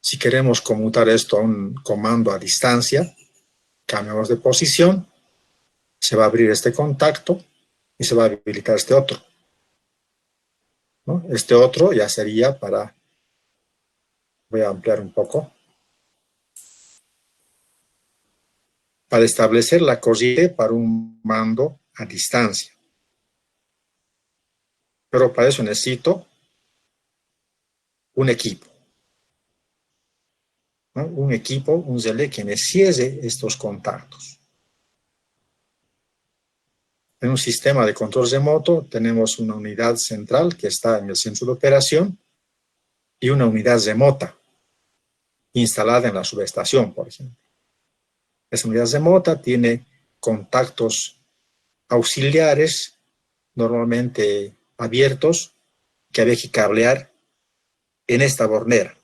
Si queremos conmutar esto a un comando a distancia, cambiamos de posición, se va a abrir este contacto y se va a habilitar este otro, ¿no? Este otro ya sería para, voy a ampliar un poco, para establecer la corriente para un mando a distancia. Pero para eso necesito un equipo, ¿no? Un equipo, un relé que me cierre estos contactos. En un sistema de control remoto tenemos una unidad central que está en el centro de operación y una unidad remota instalada en la subestación, por ejemplo. Esa unidad remota tiene contactos auxiliares, normalmente abiertos, que había que cablear en esta bornera.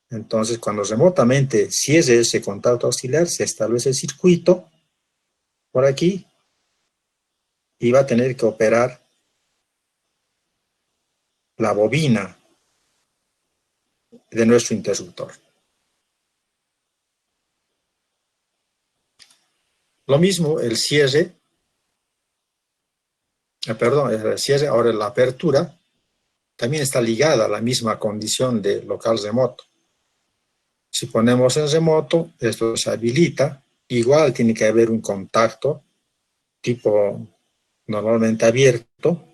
Entonces, cuando remotamente cierre ese contacto auxiliar, se establece el circuito por aquí y va a tener que operar la bobina de nuestro interruptor. Lo mismo el cierre, el cierre, ahora la apertura, también está ligada a la misma condición de local remoto. Si ponemos en remoto, esto se habilita, igual tiene que haber un contacto tipo normalmente abierto,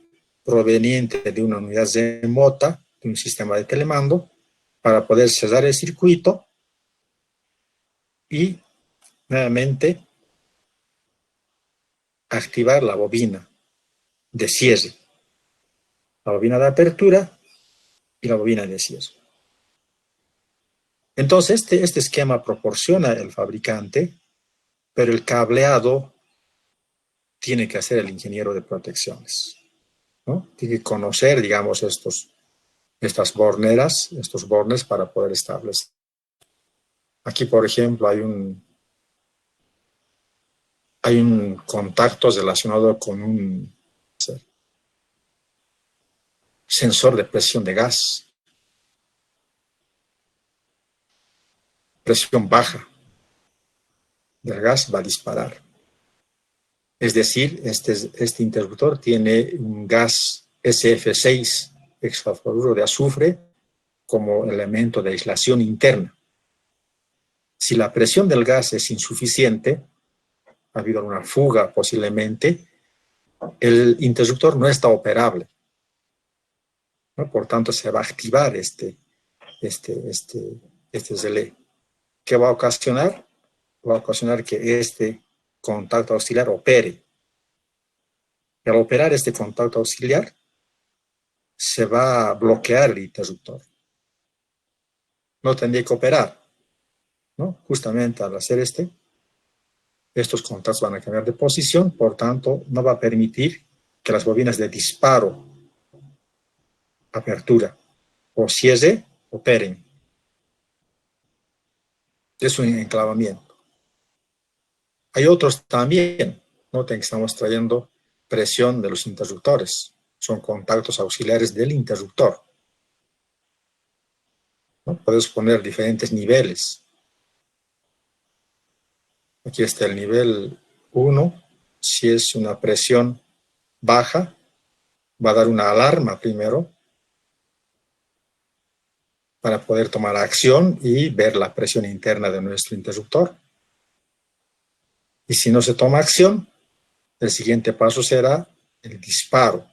proveniente de una unidad remota, de un sistema de telemando, para poder cerrar el circuito y nuevamente activar la bobina de cierre, la bobina de apertura y la bobina de cierre. Entonces, este esquema proporciona el fabricante, pero el cableado tiene que hacer el ingeniero de protecciones, ¿no? Tiene que conocer, digamos, estas borneras, estos bornes para poder establecer. Aquí, por ejemplo, hay un contacto relacionado con un sensor de presión de gas, presión baja. del gas va a disparar. Es decir, este interruptor tiene un gas SF6, hexafluoruro de azufre, como elemento de aislación interna. Si la presión del gas es insuficiente, ha habido una fuga posiblemente, el interruptor no está operable, ¿no? Por tanto, se va a activar este relé. ¿Qué va a ocasionar? Va a ocasionar que este contacto auxiliar opere. Y al operar este contacto auxiliar, se va a bloquear el interruptor. No tendría que operar, ¿no? Justamente al hacer estos contactos van a cambiar de posición, por tanto, no va a permitir que las bobinas de disparo, apertura o cierre operen. Es un enclavamiento. Hay otros también. Noten que estamos trayendo presión de los interruptores. Son contactos auxiliares del interruptor, ¿no? Puedes poner diferentes niveles. Aquí está el nivel 1. Si es una presión baja, va a dar una alarma primero para poder tomar acción y ver la presión interna de nuestro interruptor. Y si no se toma acción, el siguiente paso será el disparo,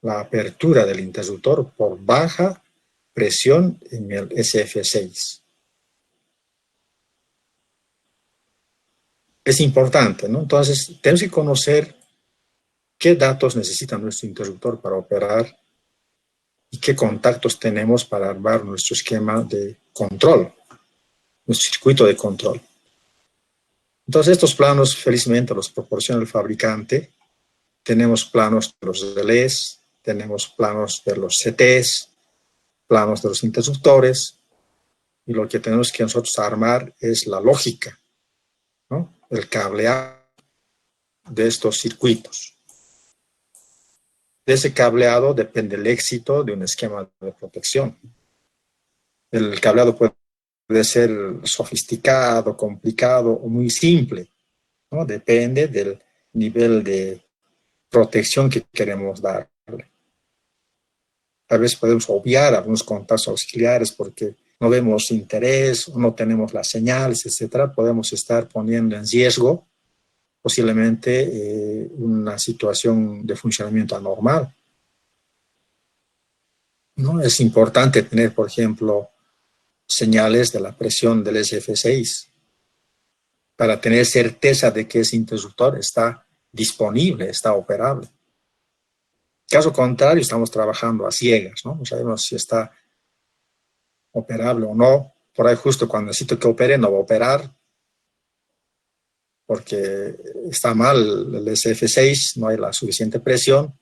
la apertura del interruptor por baja presión en el SF6. Es importante, ¿no? Entonces, tenemos que conocer qué datos necesita nuestro interruptor para operar y qué contactos tenemos para armar nuestro esquema de control, nuestro circuito de control. Entonces, estos planos, felizmente, los proporciona el fabricante. Tenemos planos de los relés, tenemos planos de los CTs, planos de los interruptores, y lo que tenemos que nosotros armar es la lógica, ¿no? El cableado de estos circuitos. De ese cableado depende el éxito de un esquema de protección. El cableado puede ser sofisticado, complicado o muy simple, ¿no? Depende del nivel de protección que queremos darle. Tal vez podemos obviar algunos contactos auxiliares porque no vemos interés o no tenemos las señales, etcétera. Podemos estar poniendo en riesgo posiblemente una situación de funcionamiento anormal, ¿no? Es importante tener, por ejemplo, señales de la presión del SF6 para tener certeza de que ese interruptor está disponible, está operable. Caso contrario, estamos trabajando a ciegas, ¿no? No sabemos si está operable o no. Por ahí justo cuando necesito que opere, no va a operar porque está mal el SF6, no hay la suficiente presión.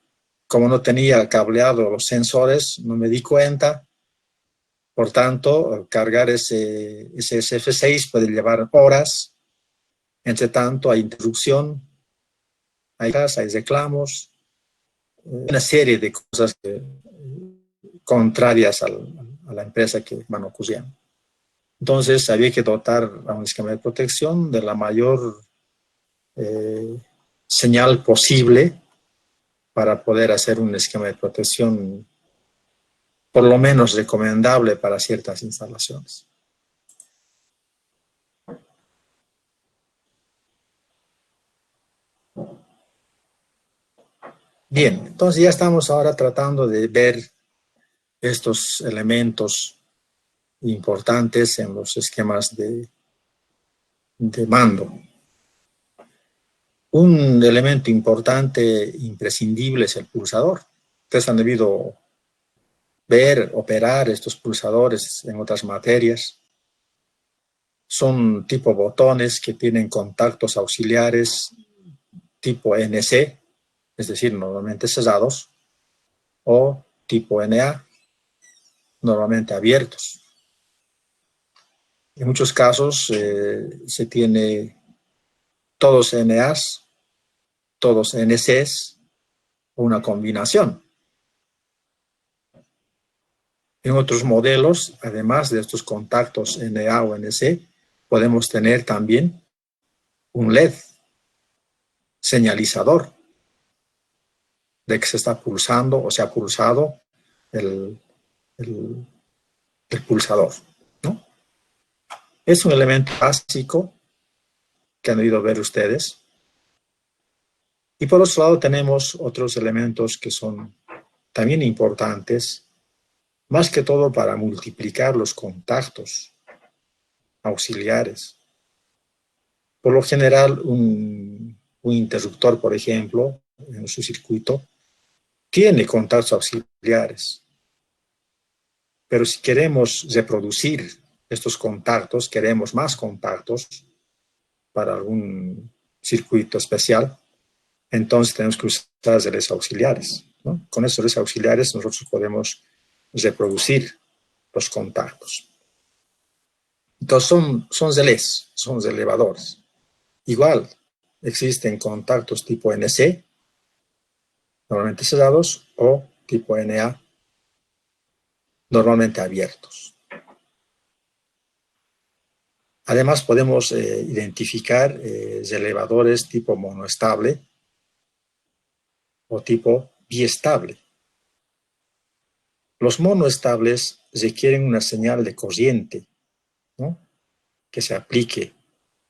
Como no tenía cableado los sensores, no me di cuenta. Por tanto, cargar ese SF6 puede llevar horas. Entre tanto, hay interrupción, hay reclamos, una serie de cosas contrarias a la empresa que van ocurriendo. Entonces, había que dotar a un esquema de protección de la mayor señal posible para poder hacer un esquema de protección por lo menos recomendable para ciertas instalaciones. Bien, entonces ya estamos ahora tratando de ver estos elementos importantes en los esquemas de mando. Un elemento importante, imprescindible, es el pulsador. Ustedes han debido ver, operar estos pulsadores en otras materias. Son tipo botones que tienen contactos auxiliares tipo NC, es decir, normalmente cerrados, o tipo NA, normalmente abiertos. En muchos casos se tiene todos NAs, todos NCs, o una combinación. En otros modelos, además de estos contactos NA o NC, podemos tener también un LED señalizador de que se está pulsando o se ha pulsado el pulsador, ¿no? Es un elemento básico que han debido ver ustedes. Y por otro lado tenemos otros elementos que son también importantes, más que todo para multiplicar los contactos auxiliares. Por lo general, un interruptor, por ejemplo, en su circuito, tiene contactos auxiliares. Pero si queremos reproducir estos contactos, queremos más contactos para algún circuito especial, entonces tenemos que usar relés auxiliares, ¿no? Con esos relés auxiliares nosotros podemos reproducir los contactos. Entonces son relés, son relevadores. Igual, existen contactos tipo NC, normalmente cerrados, o tipo NA, normalmente abiertos. Además, podemos identificar relevadores tipo monoestable o tipo biestable. Los monoestables requieren una señal de corriente, ¿no?, que se aplique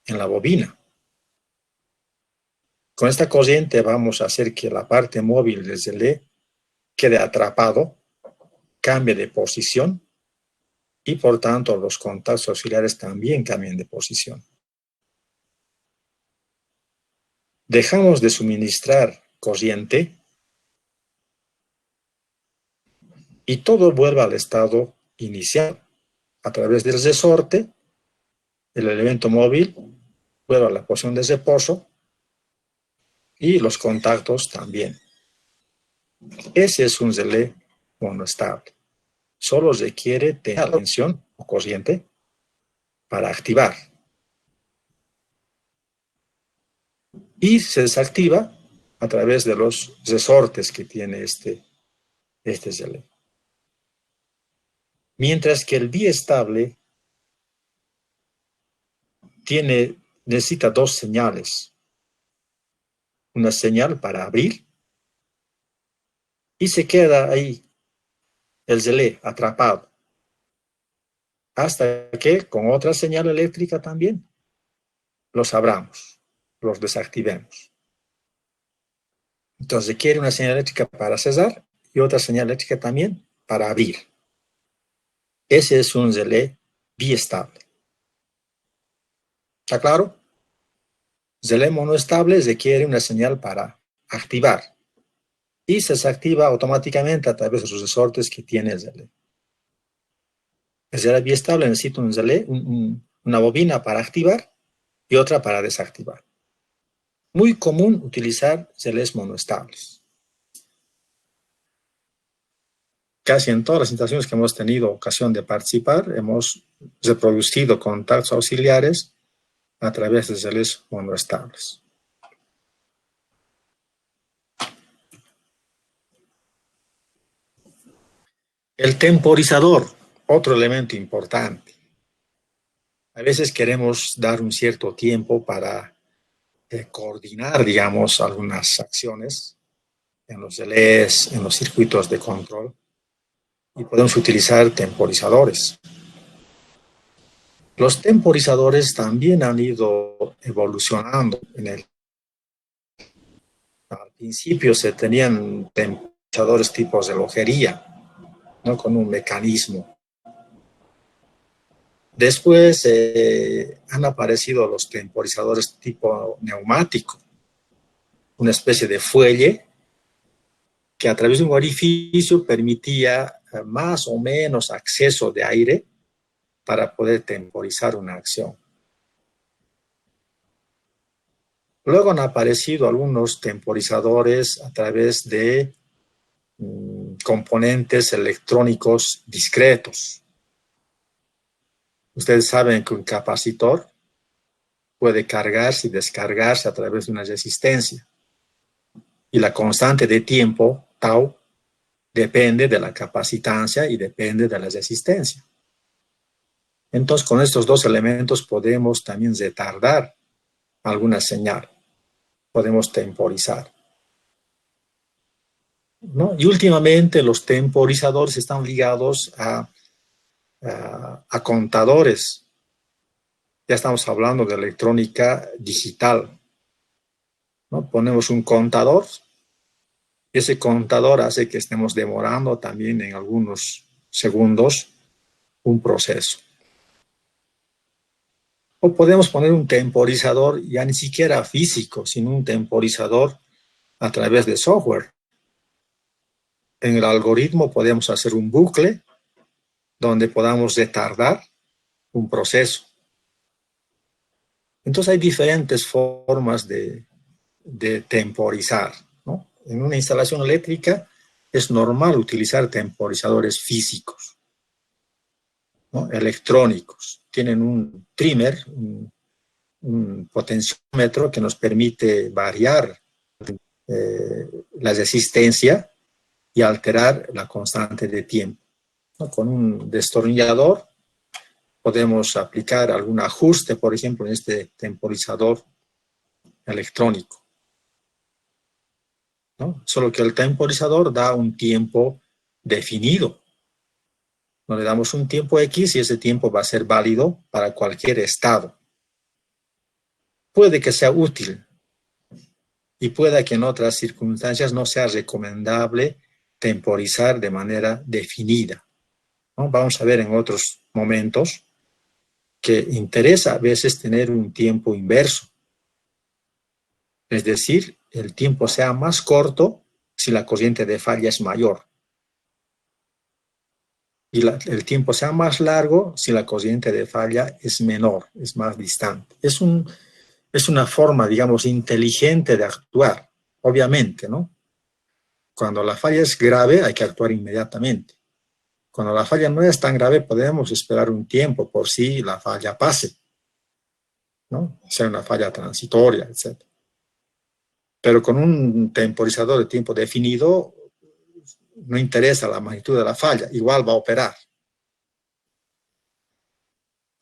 en la bobina. Con esta corriente vamos a hacer que la parte móvil del relé quede atrapado, cambie de posición y por tanto los contactos auxiliares también cambien de posición. Dejamos de suministrar corriente y todo vuelve al estado inicial. A través del resorte, el elemento móvil vuelve a la posición de reposo y los contactos también. Ese es un relé monoestable. Solo requiere tener tensión o corriente para activar. Y se desactiva a través de los resortes que tiene este relé. Mientras que el biestable necesita dos señales. Una señal para abrir y se queda ahí el relé atrapado hasta que con otra señal eléctrica también los abramos, los desactivemos. Entonces requiere una señal eléctrica para cerrar y otra señal eléctrica también para abrir. Ese es un relé biestable. ¿Está claro? Relé monoestable requiere una señal para activar y se desactiva automáticamente a través de los resortes que tiene el relé. El relé biestable necesita un relé, una bobina para activar y otra para desactivar. Muy común utilizar relés monoestables. Casi en todas las instalaciones que hemos tenido ocasión de participar, hemos reproducido contactos auxiliares a través de relés monoestables. El temporizador, otro elemento importante. A veces queremos dar un cierto tiempo para coordinar, digamos, algunas acciones en los relés, en los circuitos de control, y podemos utilizar temporizadores. Los temporizadores también han ido evolucionando. Al principio se tenían temporizadores tipo relojería, ¿no?, con un mecanismo. Después han aparecido los temporizadores tipo neumático, una especie de fuelle que a través de un orificio permitía más o menos acceso de aire para poder temporizar una acción. Luego han aparecido algunos temporizadores a través de componentes electrónicos discretos. Ustedes saben que un capacitor puede cargarse y descargarse a través de una resistencia. Y la constante de tiempo, tau, depende de la capacitancia y depende de la resistencia. Entonces, con estos dos elementos podemos también retardar alguna señal. Podemos temporizar, ¿no? Y últimamente los temporizadores están ligados a contadores. Ya estamos hablando de electrónica digital, ¿no? Ponemos un contador y ese contador hace que estemos demorando también en algunos segundos un proceso. O podemos poner un temporizador ya ni siquiera físico, sino un temporizador a través de software. En el algoritmo podemos hacer un bucle donde podamos retardar un proceso. Entonces hay diferentes formas de temporizar, ¿no? En una instalación eléctrica es normal utilizar temporizadores físicos, ¿no? Electrónicos. Tienen un trimmer, un potenciómetro que nos permite variar la resistencia y alterar la constante de tiempo, ¿no? Con un destornillador podemos aplicar algún ajuste, por ejemplo, en este temporizador electrónico, ¿no? Solo que el temporizador da un tiempo definido. No le damos un tiempo X y ese tiempo va a ser válido para cualquier estado. Puede que sea útil y pueda que en otras circunstancias no sea recomendable temporizar de manera definida, ¿no? Vamos a ver en otros momentos que interesa a veces tener un tiempo inverso. Es decir, el tiempo sea más corto si la corriente de falla es mayor. Y el tiempo sea más largo si la corriente de falla es menor, es más distante. Es una forma, digamos, inteligente de actuar, obviamente, ¿no? Cuando la falla es grave hay que actuar inmediatamente. Cuando la falla no es tan grave podemos esperar un tiempo por si la falla pase, ¿no? Sea una falla transitoria, etc. Pero con un temporizador de tiempo definido no interesa la magnitud de la falla, igual va a operar.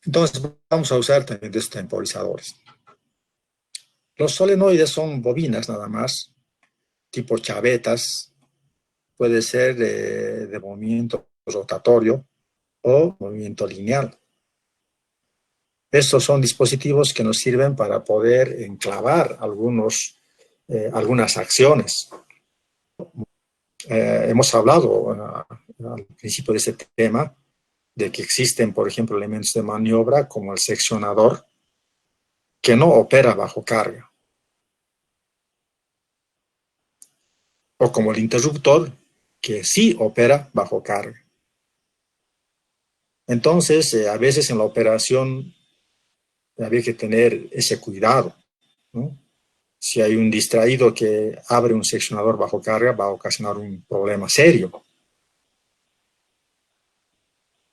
Entonces vamos a usar también estos temporizadores. Los solenoides son bobinas nada más, tipo chavetas, puede ser de movimiento rotatorio o movimiento lineal. Estos son dispositivos que nos sirven para poder enclavar algunas acciones. Hemos hablado al principio de este tema de que existen, por ejemplo, elementos de maniobra como el seccionador que no opera bajo carga, o como el interruptor que sí opera bajo carga. Entonces, a veces en la operación había que tener ese cuidado, ¿no? Si hay un distraído que abre un seccionador bajo carga, va a ocasionar un problema serio.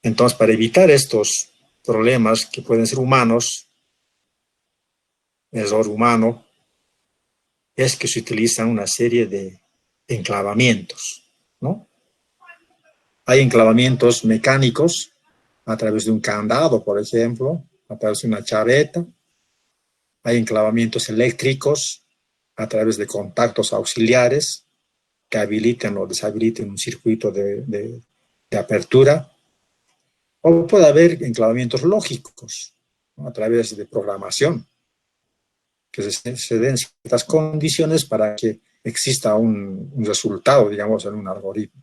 Entonces, para evitar estos problemas que pueden ser humanos, error humano, es que se utilizan una serie de enclavamientos, ¿no? Hay enclavamientos mecánicos a través de un candado, por ejemplo, a través de una chaveta. Hay enclavamientos eléctricos a través de contactos auxiliares que habiliten o deshabiliten un circuito de apertura. O puede haber enclavamientos lógicos, ¿no? A través de programación, que se den ciertas condiciones para que exista un resultado, digamos, en un algoritmo.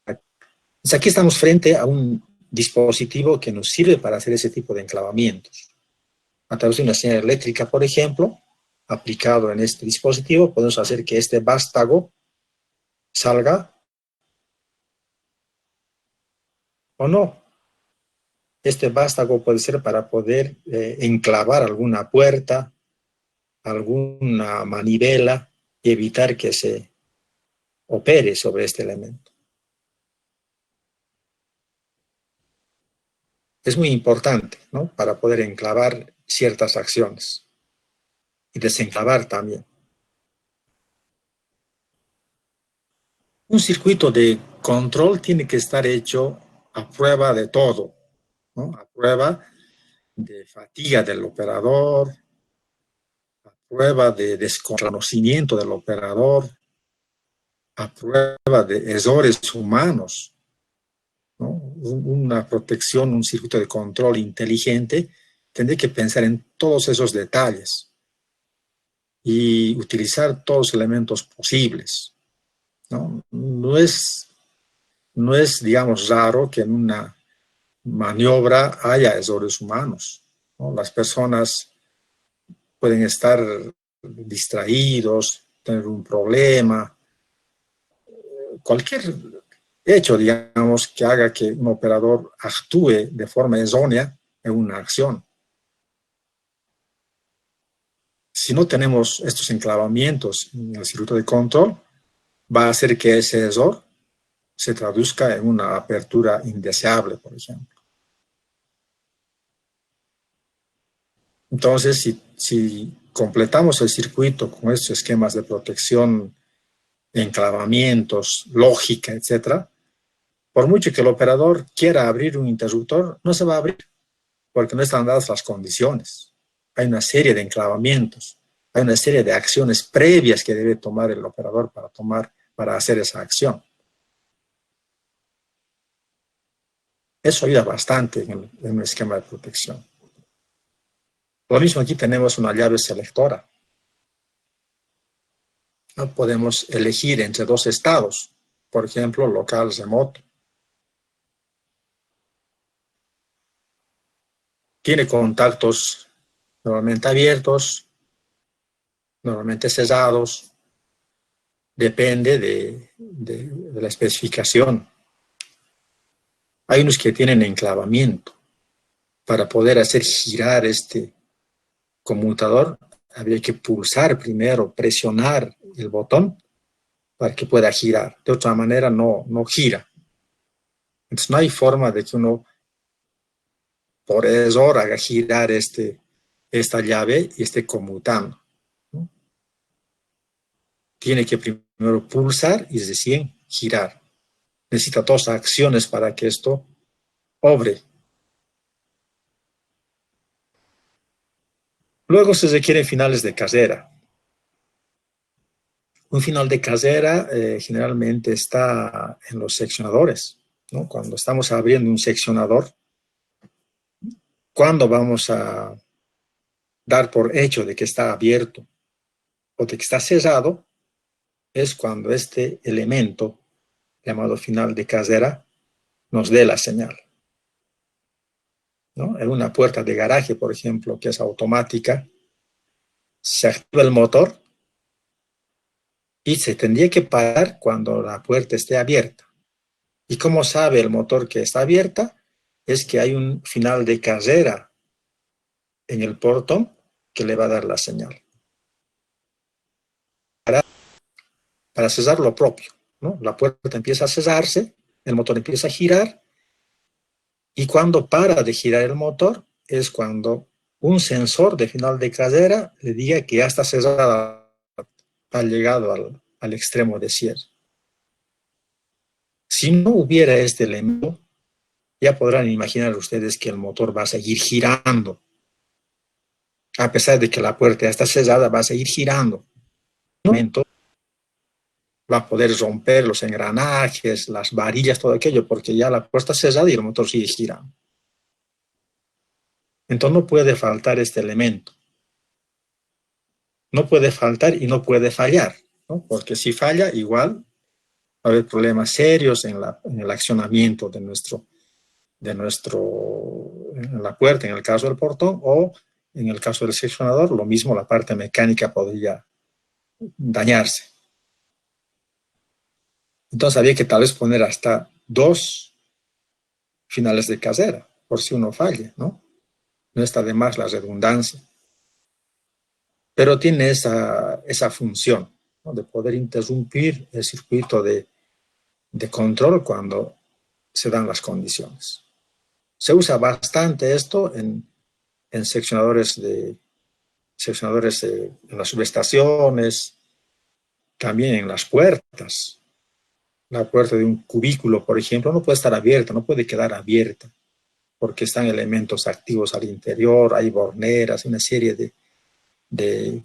Entonces aquí estamos frente a un dispositivo que nos sirve para hacer ese tipo de enclavamientos. A través de una señal eléctrica, por ejemplo, aplicado en este dispositivo, podemos hacer que este vástago salga o no. Este vástago puede ser para poder enclavar alguna puerta, alguna manivela y evitar que se opere sobre este elemento. Es muy importante, ¿no? Para poder enclavar ciertas acciones y desenclavar también. Un circuito de control tiene que estar hecho a prueba de todo, ¿no? A prueba de fatiga del operador, a prueba de desconocimiento del operador, a prueba de errores humanos, ¿no? Una protección, un circuito de control inteligente, tendré que pensar en todos esos detalles y utilizar todos los elementos posibles, ¿no? No es, digamos, raro que en una maniobra haya errores humanos, ¿no? Las personas pueden estar distraídos, tener un problema, cualquier hecho, digamos, que haga que un operador actúe de forma errónea en una acción. Si no tenemos estos enclavamientos en el circuito de control, va a hacer que ese error se traduzca en una apertura indeseable, por ejemplo. Entonces, si completamos el circuito con estos esquemas de protección, enclavamientos, lógica, etcétera, por mucho que el operador quiera abrir un interruptor, no se va a abrir, porque no están dadas las condiciones. Hay una serie de enclavamientos, hay una serie de acciones previas que debe tomar el operador para hacer esa acción. Eso ayuda bastante en un esquema de protección. Lo mismo aquí tenemos una llave selectora. No podemos elegir entre dos estados, por ejemplo, local, remoto. Tiene contactos normalmente abiertos, normalmente cerrados, depende de la especificación. Hay unos que tienen enclavamiento. Para poder hacer girar este conmutador, habría que pulsar primero, presionar el botón para que pueda girar. De otra manera no gira. Entonces no hay forma de que uno por error haga girar esta llave y esté conmutando, ¿no? Tiene que primero pulsar y recién girar. Necesita dos acciones para que esto obre. Luego se requieren finales de carrera. Un final de carrera generalmente está en los seccionadores, ¿no? Cuando estamos abriendo un seccionador, ¿cuándo vamos a dar por hecho de que está abierto o de que está cerrado? Es cuando este elemento llamado final de carrera nos dé la señal, ¿no? En una puerta de garaje, por ejemplo, que es automática, se activa el motor y se tendría que parar cuando la puerta esté abierta. ¿Y cómo sabe el motor que está abierta? Es que hay un final de carrera en el portón que le va a dar la señal. Para cerrar lo propio, ¿no? La puerta empieza a cerrarse, el motor empieza a girar, y cuando para de girar el motor es cuando un sensor de final de carrera le diga que ya está cerrada, ha llegado al extremo de cierre. Si no hubiera este elemento, ya podrán imaginar ustedes que el motor va a seguir girando. A pesar de que la puerta ya está cerrada, va a seguir girando. En un momento va a poder romper los engranajes, las varillas, todo aquello, porque ya la puerta está cerrada y el motor sigue girando. Entonces no puede faltar este elemento. No puede faltar y no puede fallar, ¿no? Porque si falla, igual va a haber problemas serios en el accionamiento en la puerta, en el caso del portón, o en el caso del seccionador, lo mismo, la parte mecánica podría dañarse. Entonces había que tal vez poner hasta 2 finales de carrera, por si uno falla, ¿no? No está de más la redundancia. Pero tiene esa función, ¿no? De poder interrumpir el circuito de control cuando se dan las condiciones. Se usa bastante esto en seccionadores en las subestaciones, también en las puertas. La puerta de un cubículo, por ejemplo, no puede estar abierta, no puede quedar abierta. porque están elementos activos al interior, hay borneras, una serie de, de,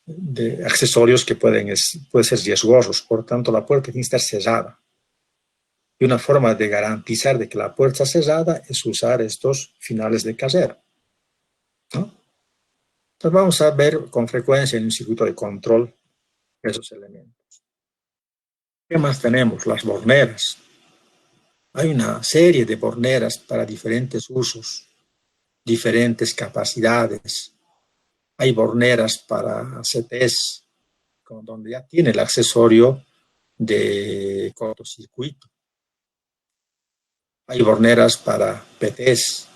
de accesorios que pueden ser riesgosos. Por tanto, la puerta tiene que estar cerrada. Y una forma de garantizar de que la puerta está cerrada es usar estos finales de carrera, ¿no? Entonces vamos a ver con frecuencia en un circuito de control esos elementos. ¿Qué más tenemos? Las borneras. Hay una serie de borneras para diferentes usos, diferentes capacidades. Hay borneras para CTs, donde ya tiene el accesorio de cortocircuito. Hay borneras para PTs.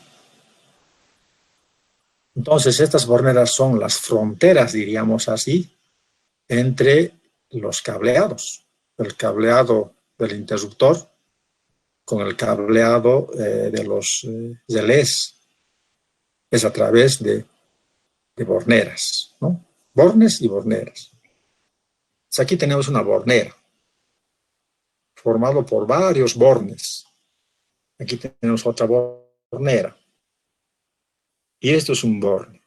Entonces, estas borneras son las fronteras, diríamos así, entre los cableados. El cableado del interruptor con el cableado de los relés. Es a través de borneras, ¿no? Bornes y borneras. Entonces, aquí tenemos una bornera, formado por varios bornes. Aquí tenemos otra bornera. Y esto es un borne,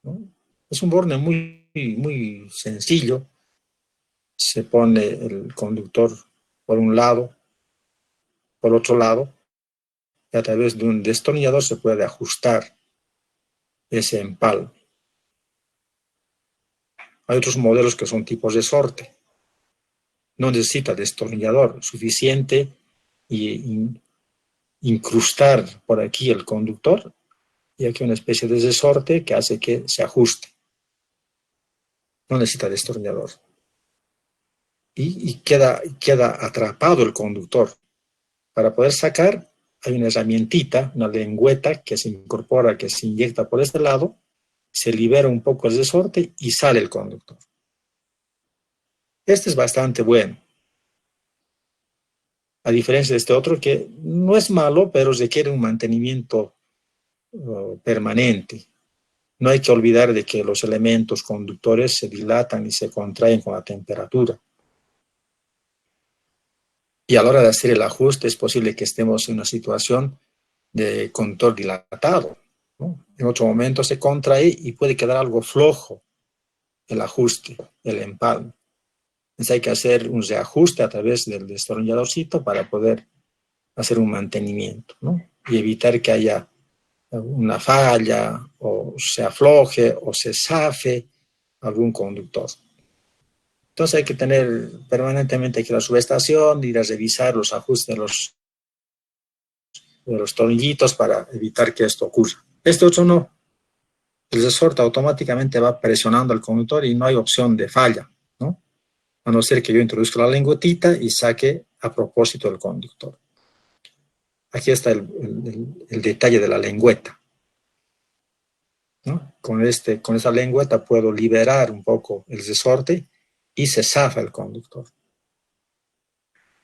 ¿no? Es un borne muy sencillo. Se pone el conductor por un lado, por otro lado, y a través de un destornillador se puede ajustar ese empalme. Hay otros modelos que son tipos de resorte. No necesita destornillador suficiente y incrustar por aquí el conductor y aquí una especie de resorte que hace que se ajuste. No necesita destornillador. Y queda atrapado el conductor. Para poder sacar hay una herramientita, una lengüeta que se incorpora, que se inyecta por este lado, se libera un poco el resorte y sale el conductor. Este es bastante bueno. A diferencia de este otro que no es malo, pero requiere un mantenimiento permanente. No hay que olvidar de que los elementos conductores se dilatan y se contraen con la temperatura. Y a la hora de hacer el ajuste es posible que estemos en una situación de conductor dilatado, ¿no? En otro momento se contrae y puede quedar algo flojo el ajuste, el empalme. Entonces hay que hacer un reajuste a través del destornilladorcito para poder hacer un mantenimiento, ¿no? Y evitar que haya una falla o se afloje o se zafe algún conductor. Entonces hay que tener permanentemente que ir a la subestación, ir a revisar los ajustes de los tornillitos para evitar que esto ocurra. Este otro no. El resorte automáticamente va presionando al conductor y no hay opción de falla, ¿no? A no ser que yo introduzca la lengüetita y saque a propósito el conductor. Aquí está el detalle de la lengüeta, ¿no? Con esa lengüeta puedo liberar un poco el resorte y se zafa el conductor.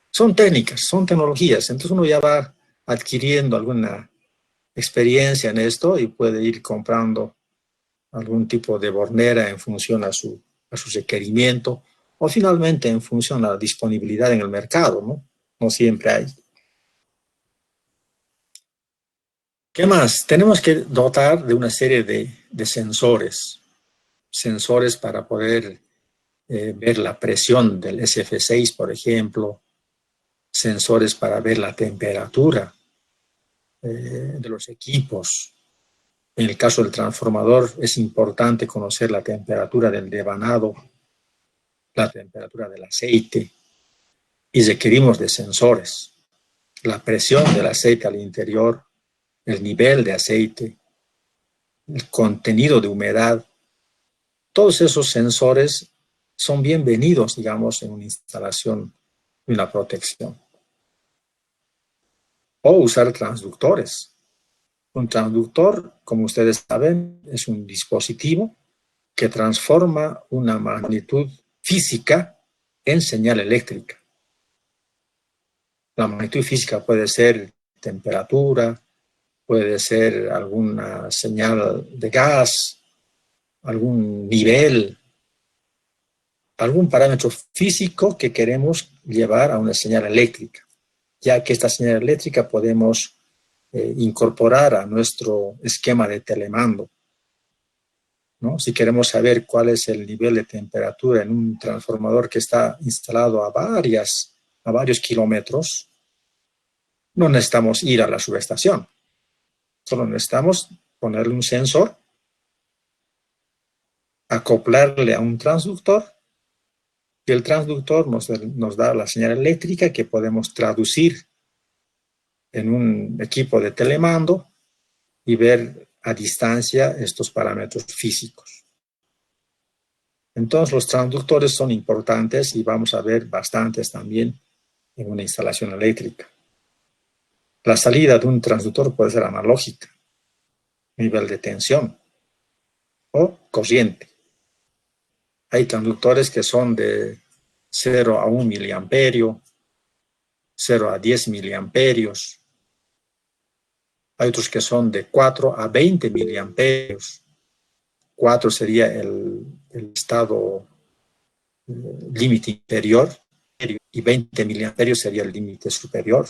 Son técnicas, son tecnologías, entonces uno ya va adquiriendo alguna experiencia en esto y puede ir comprando algún tipo de bornera en función a su requerimiento o finalmente en función a la disponibilidad en el mercado, ¿no? No siempre hay. ¿Qué más? Tenemos que dotar de una serie de sensores para poder ver la presión del SF6, por ejemplo, sensores para ver la temperatura de los equipos. En el caso del transformador es importante conocer la temperatura del devanado, la temperatura del aceite, y requerimos de sensores. La presión del aceite al interior, el nivel de aceite, el contenido de humedad, todos esos sensores son bienvenidos, digamos, en una instalación de una protección. O usar transductores. Un transductor, como ustedes saben, es un dispositivo que transforma una magnitud física en señal eléctrica. La magnitud física puede ser temperatura, puede ser alguna señal de gas, algún nivel, algún parámetro físico que queremos llevar a una señal eléctrica. ya que esta señal eléctrica podemos incorporar a nuestro esquema de telemando, ¿no? Si queremos saber cuál es el nivel de temperatura en un transformador que está instalado a varios kilómetros, no necesitamos ir a la subestación. Solo necesitamos ponerle un sensor, acoplarle a un transductor, y el transductor nos da la señal eléctrica que podemos traducir en un equipo de telemando y ver a distancia estos parámetros físicos. Entonces los transductores son importantes y vamos a ver bastantes también en una instalación eléctrica. La salida de un transductor puede ser analógica, nivel de tensión o corriente. Hay transductores que son de 0 a 1 miliamperio, 0 a 10 miliamperios. Hay otros que son de 4 a 20 miliamperios. 4 sería el estado límite inferior y 20 miliamperios sería el límite superior.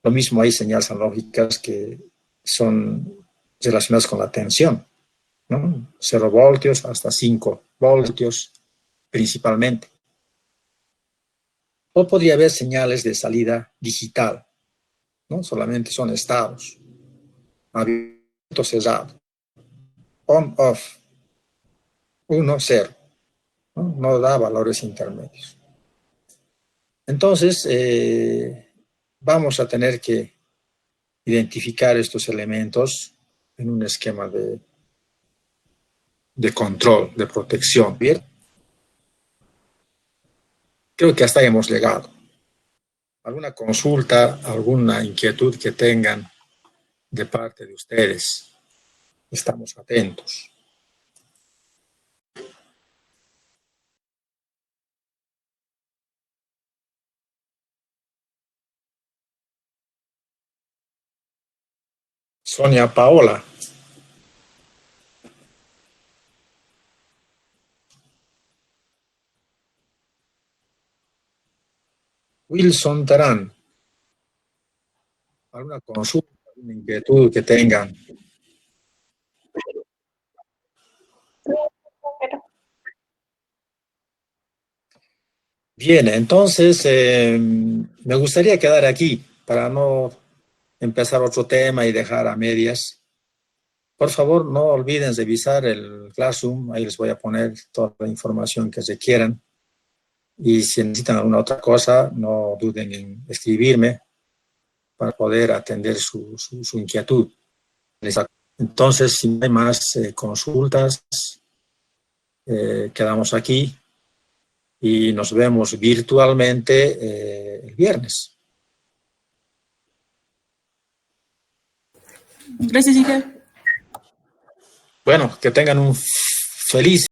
Lo mismo hay señales analógicas que son relacionadas con la tensión, ¿no? 0 voltios hasta 5 voltios principalmente. O podría haber señales de salida digital, ¿no? Solamente son estados. Abierto, cerrado. On, off. 1, 0. No da valores intermedios. Entonces, vamos a tener que identificar estos elementos en un esquema de control, de protección. Bien, creo que hasta ahí hemos llegado. ¿Alguna consulta, alguna inquietud que tengan de parte de ustedes? Estamos atentos. Sonia Paola. Wilson Terán. ¿Alguna consulta, alguna inquietud que tengan? Bien, entonces me gustaría quedar aquí para no empezar otro tema y dejar a medias. Por favor, no olviden revisar el Classroom, ahí les voy a poner toda la información que requieran. Y si necesitan alguna otra cosa, no duden en escribirme para poder atender su inquietud. Entonces, si no hay más consultas, quedamos aquí y nos vemos virtualmente el viernes. Gracias, Iker. Bueno, que tengan un feliz